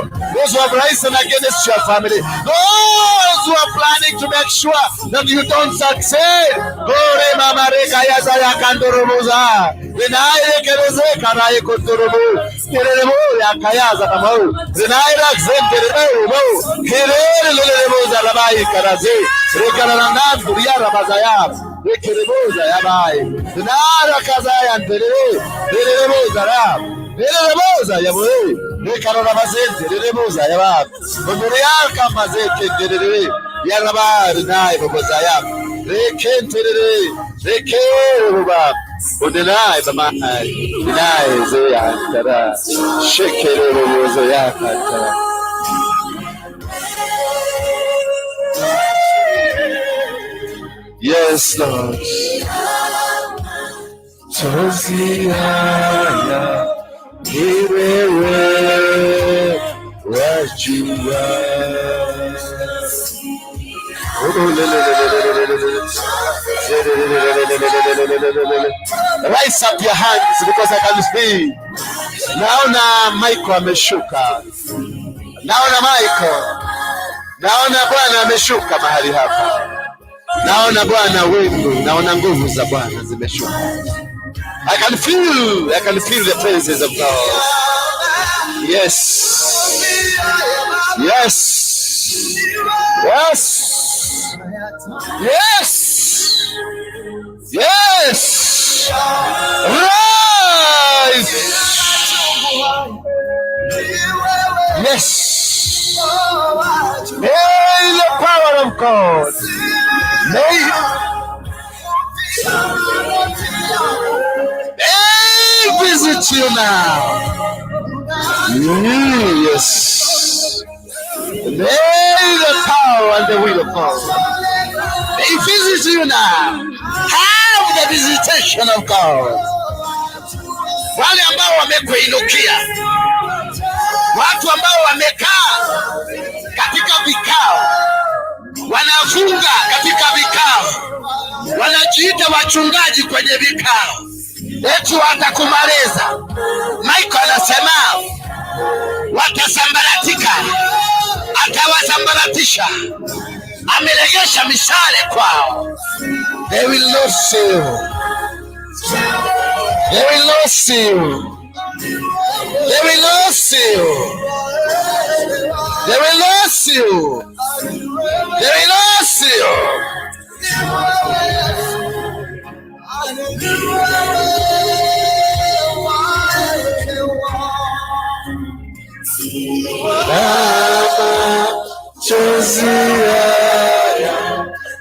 those who have risen against your family, those who are planning to make sure that you don't succeed. Gore mama reka ya saya kandorobuza. Renaire kereze karaye kotorobu. Kerebo ya kayaza kamau. Renaire xenterebo. Kerere lelebuza labai karaze. Rekarana duria rabazaya. Rekereboza yabai. Renara kazaya nderere. Rekereboza ra. Rekereboza yabai. Rekarana bazente rekereboza yabai. Bonuriya kamazeke nderere. Yaraba renai babazaya. Rekenterere. Rekeruba. Undenai bamai. Renai zoya tara. Shekereboza yakatara. Yes, Lord. Tozia, iwewe, wajua. Rise up your hands because I can see. Naona Michael ameshuka. Naona Michael. Naona Bwana ameshuka mahali hapa. Naona Bwana wingu, naona nguvu za Bwana zimeshuka. I can feel the presence of God. Yes. Yes. Yes. Yes. Yes. Rise. Yes. May the power of God. May visit you now. Yes. May the power and the will of God. May visit you now. Have the visitation of God. Wale ambao wamekuinukia, watu ambao wamekaa katika vikao, wanafunga katika vikao, wanajiita wachungaji kwenye vikao, eti watakumaliza. Michael anasema watasambaratika, atawasambaratisha, ameregesha mishale kwao. They will not see you. They will not see you. They will not see you. They will not see you. They will not see you.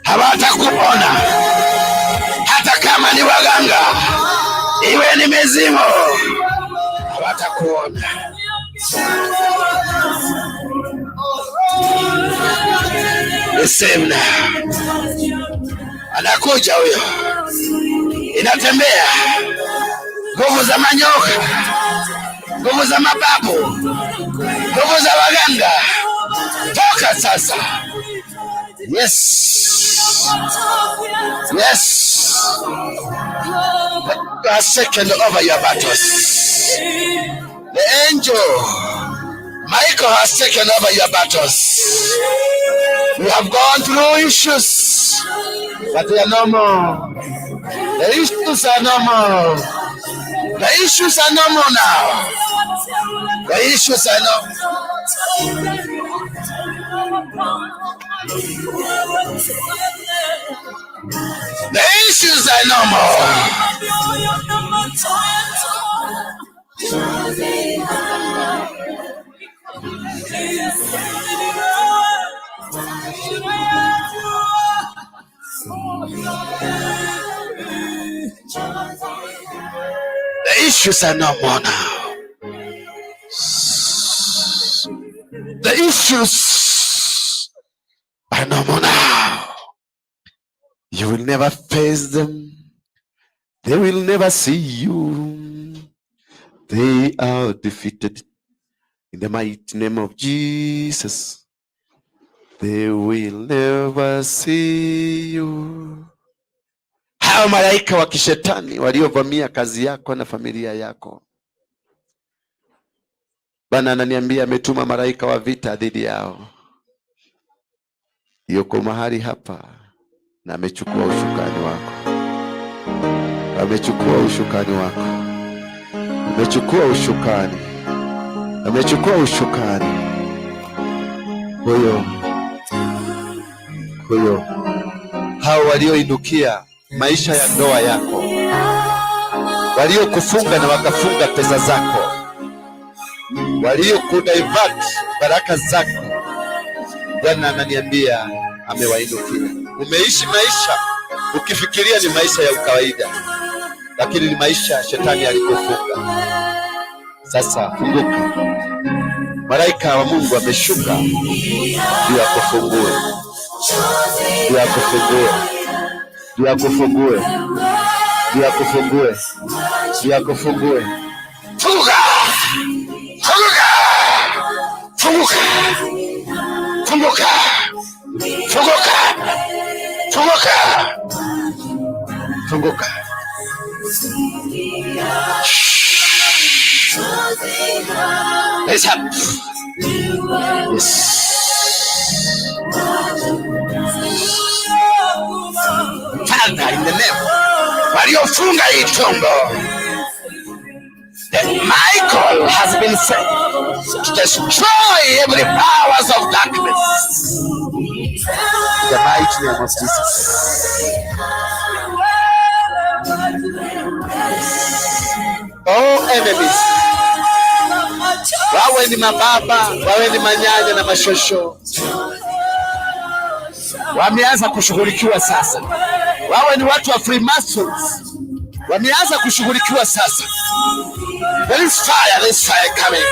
Hawatakuona hata kama ni waganga, iwe ni mizimu, hawatakuona. Semna anakuja huyo, inatembea nguvu za manyoka, nguvu za mababu, nguvu za waganga. Toka sasa. Yes. Yes. You are second over your battles. The angel Michael has taken over your battles. You have gone through issues, but they are no more. The issues are no more. The issues are no more now. The issues are no more. The issues are no more. The issues are no more now. The issues are no more now. You will never face them. They will never see you. They are defeated. In the mighty name of Jesus, they will never see you. Hao malaika wa kishetani waliovamia kazi yako na familia yako, Bwana ananiambia ametuma malaika wa vita dhidi yao. Yuko mahali hapa na amechukua ushukani wako. Amechukua ushukani wako. Amechukua ushukani. Amechukua ushukani. Huyo hao walioinukia maisha ya ndoa yako, waliokufunga na wakafunga pesa zako, waliokudivert baraka zako, Bwana ananiambia amewainukia. Umeishi maisha ukifikiria ni maisha ya kawaida, lakini ni maisha shetani alikufunga. Sasa funguka. Malaika wa Mungu ameshuka ndio akufungue. Ndio akufungue. Ndio akufungue. Ndio akufungue. Ndio akufungue. Funguka! Funguka! Funguka! Funguka! Funguka! Funguka! Funguka! Raise up. Yes. Father, in the name waliofunga hii tumbo, that Michael has been sent to destroy every powers of darkness. In the mighty name of Jesus. All enemies, wawe ni mababa, wawe ni manyanya na mashosho, wameanza kushughulikiwa sasa. Wawe ni watu wa Freemasons, wameanza kushughulikiwa sasa. There is fire coming.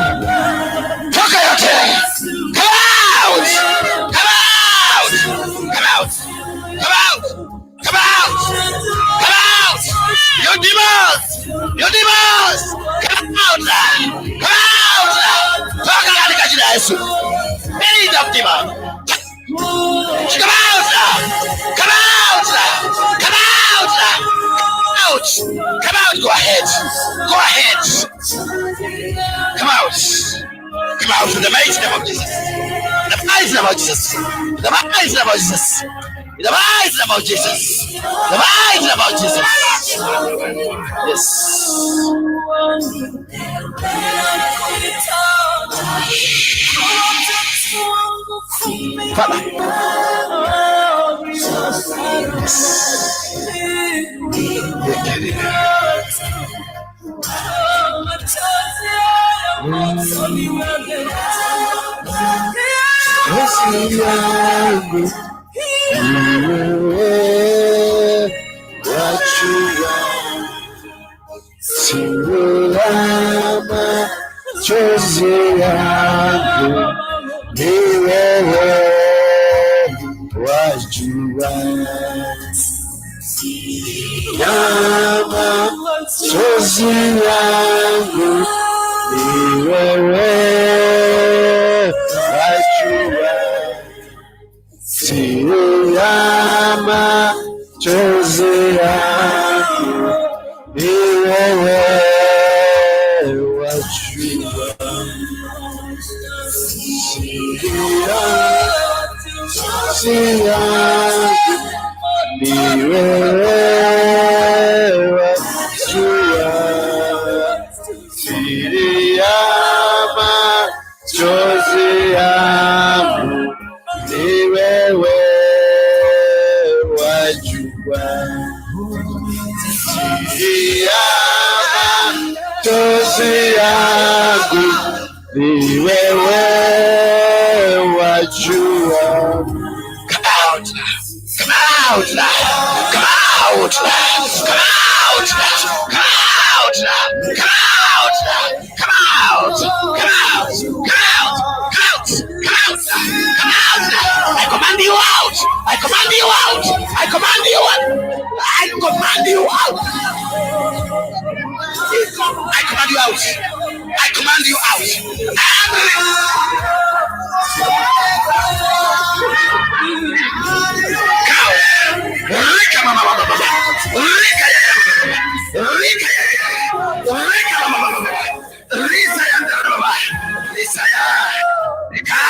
Toka yote! Come out! Come out! Come out! Come out! Come out! Come out! You demons! You demons! Come out! Come out! Toka katika jina la Yesu! Spirit of demon! Come out! Come out! Come out! Come out! Go ahead! Go ahead! Come out! Come out in the mighty name of Jesus! In the mighty name of Jesus! In the mighty name of Jesus! In the mighty name of Jesus! In the mighty name of Jesus! Yes! Father! Chozi yangu ni wewe, wajua sio yama. Chozi yangu ni wewe, wajua sio yangu ni wewe. Chozi yangu ni wewe, wajua chozi yangu ni wewe, wajua. Come out! Come out! Come out! Come out! Come out! Come out! command you out. I command you out. I command you out. I command you out. I command you out. Cow. Rika mama mama mama. Rika ya mama. Rika ya. Rika mama mama. Risa ya mama. Risa ya. Rika.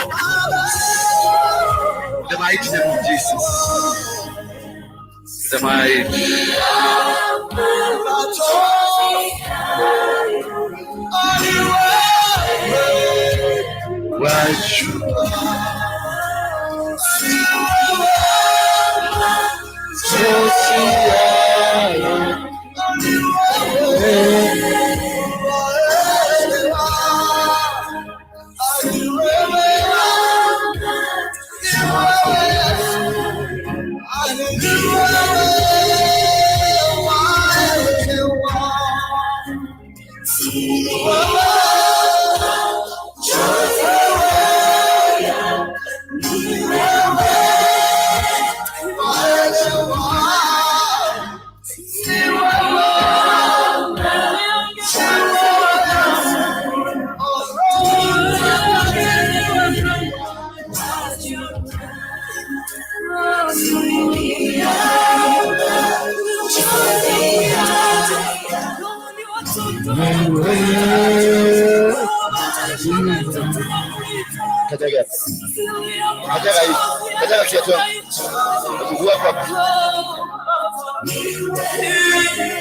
The mighty name of Jesus. The mighty. Watch you.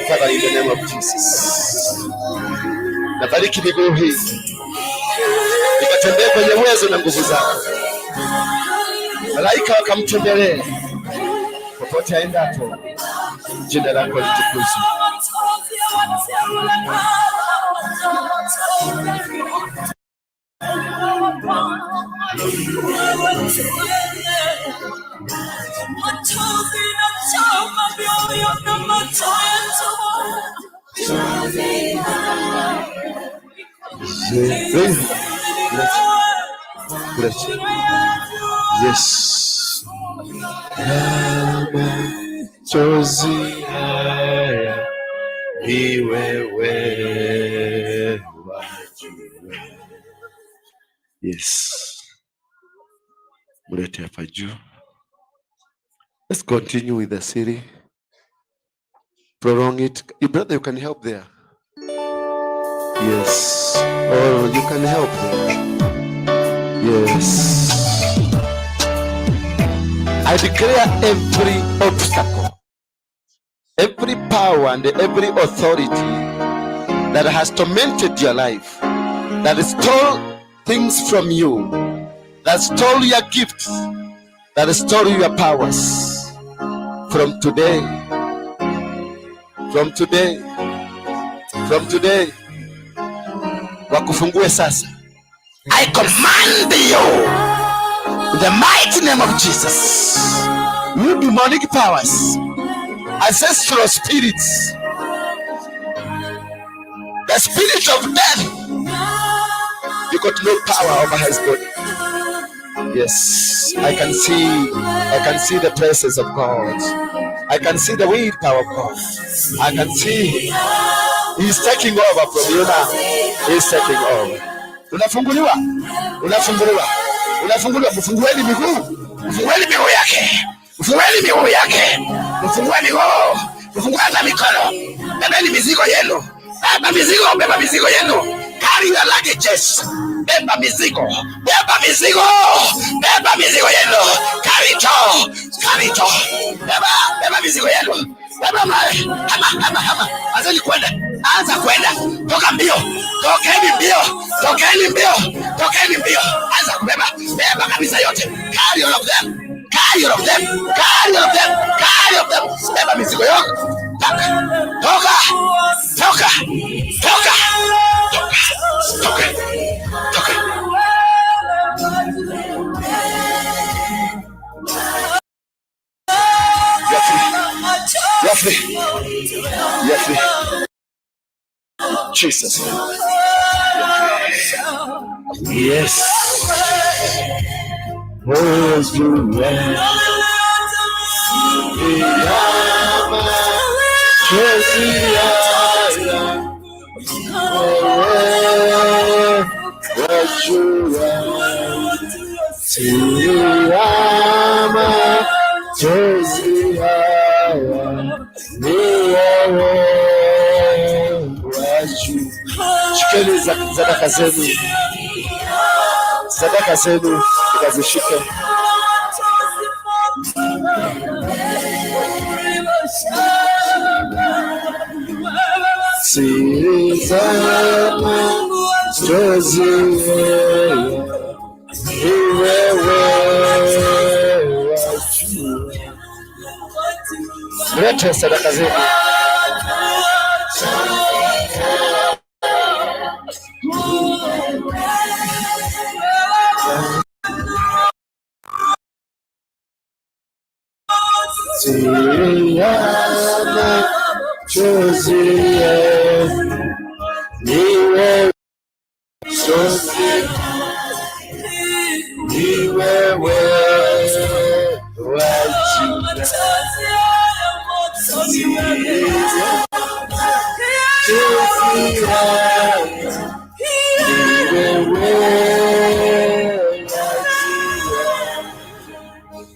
Father, in the name of Jesus, nabariki miguu hii ikatembea kwenye uwezo na nguvu zako. Malaika wakamtembelee popote aendapo, jina lako litukuzwe. Yes. Chozi haya ni wewe wajua. Yes. Mulete hapa juu. Let's continue with the city. Prolong it. Your brother, you can help there. Yes. Oh, you can help there. Yes. I declare every obstacle, every power and every authority that has tormented your life, that stole things from you, that stole your gifts, that stole your powers, from today, wakufungue sasa. I command you in the mighty name of Jesus. You demonic powers, ancestral spirits, the spirit of death, you got no power over his body. Yes, I can see the presence of God. I can see the will power of God. I can see he's taking over from you now. He's taking over. Unafunguliwa. Mfungueni miguu. Mfungueni miguu yake. Mfungueni miguu. Mfungueni mikono. Bebeni mizigo yenu. Beba mizigo yenu. Carry your luggages. Beba mizigo yenu. Carry it. Beba mizigo yenu. Hama. Anza kwenda. Toka mbio. Tokeni mbio. Anza kubeba. Beba kabisa yote. Carry all of them. Beba mizigo yako. Toka. You're free. Jesus. Yes. Oh, you machozi haya wewe wajua, siri ya machozi haya ni wewe wajua. Shikeni sadaka zenu tukazishike. Siri za machozi ni wewe wajua. Lete sadaka zenu. Siri ya machozi ni wewe, ni wewe wajua. Siri ya ni wewe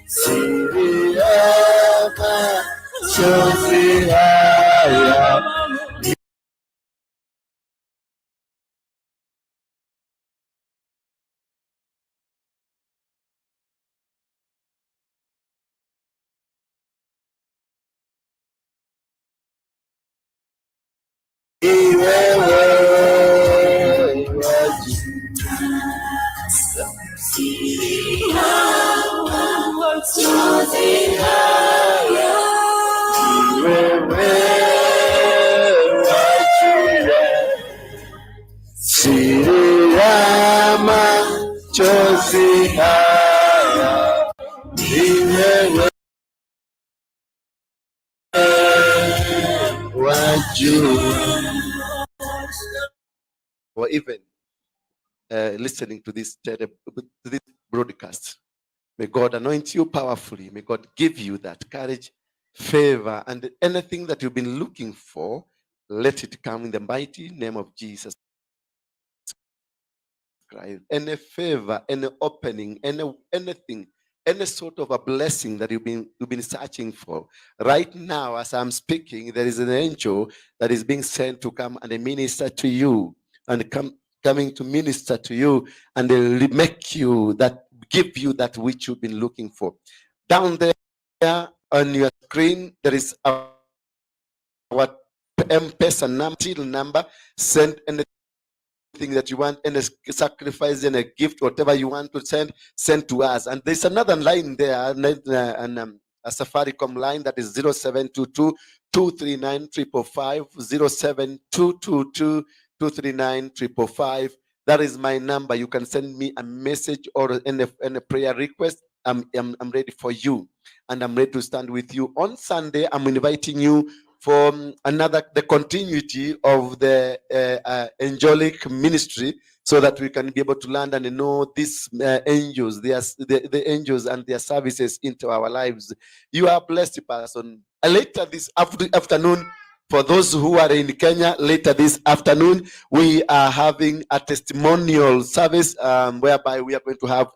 siri ya machozi haya ni wewe siri ya machozi haya ni wewe wajua. Or even listening to this broadcast, may God anoint you powerfully. May God give you that courage, favor, and anything that you've been looking for, let it come in the mighty name of Jesus Christ. Any favor, any opening, anything, any sort of a blessing that you've been searching for. Right now, as I'm speaking, there is an angel that is being sent to come and minister to you, and coming to minister to you, and they'll make you that, give you that which you've been looking for. Down there on your screen, there is our M-Pesa number. Send anything that you want, any sacrifice, any gift, whatever you want to send to us. And there's another line there, and a Safaricom line, that is 0722 239 555, 0722 239 555. That is my number. You can send me a message or any prayer request. I'm ready for you, and I'm ready to stand with you. On Sunday, I'm inviting you for the continuity of the angelic ministry, so that we can be able to learn and know these angels, the angels and their services into our lives. You are a blessed person. Later this afternoon, for those who are in Kenya, later this afternoon, we are having a testimonial service whereby we are going to have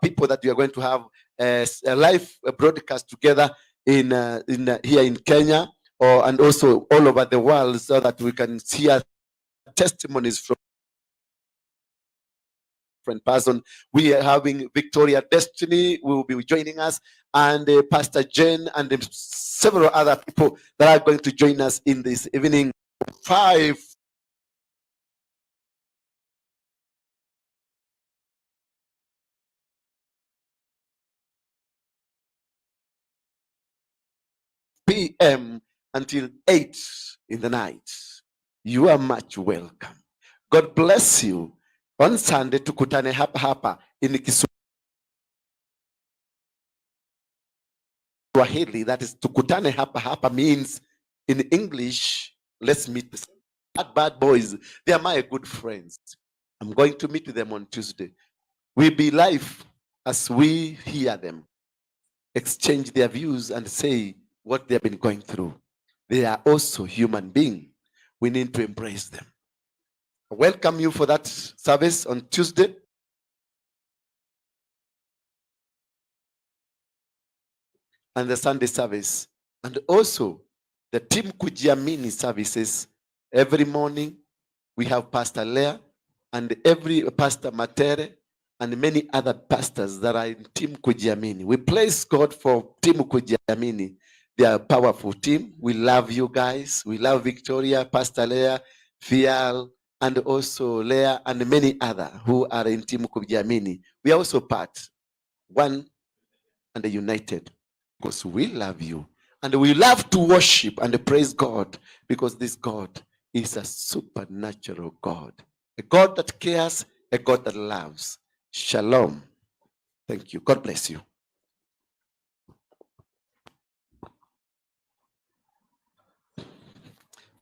people that we are going to have a live broadcast together in here in Kenya, and also all over the world, so that we can hear testimonies from different person. We are having Victoria Destiny will be joining us, and Pastor Jen, and several other people that are going to join us in this evening. 5 p.m. until 8 in the night. You are much welcome. God bless you. On Sunday tukutane hapa in Kiswahili. That is tukutane hapa means in English, let's meet the bad boys. They are my good friends. I'm going to meet with them on Tuesday. We'll be live as we hear them. exchange their views and say what they have been going through. They are also human beings. We need to embrace them. I welcome you for that service on Tuesday. And the Sunday service. And also the Team Kujiamini services. Every morning we have Pastor Leah and every Pastor Matere and many other pastors that are in Team Kujiamini. We praise God for Team Kujiamini. They are a powerful team. We love you guys. We love Victoria, Pastor Leah, Fial, and also Leah and many other who are in Team Kujiamini. We are also part, one and united, because we love you. And we love to worship and praise God, because this God is a supernatural God. A God that cares, a God that loves. Shalom. Thank you. God bless you.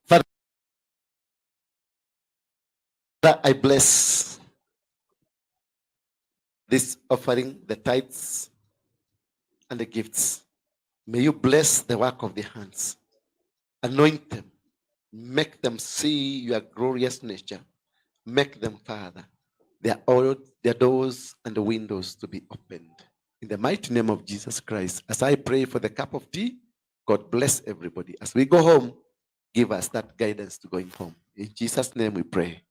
Father, I bless this offering, the tithes and the gifts. May you bless the work of the hands. Anoint them. Make them see your glorious nature. Make them, Father, their doors and the windows to be opened. In the mighty name of Jesus Christ, as I pray for the cup of tea, God bless everybody. As we go home, give us that guidance to going home. In Jesus' name we pray.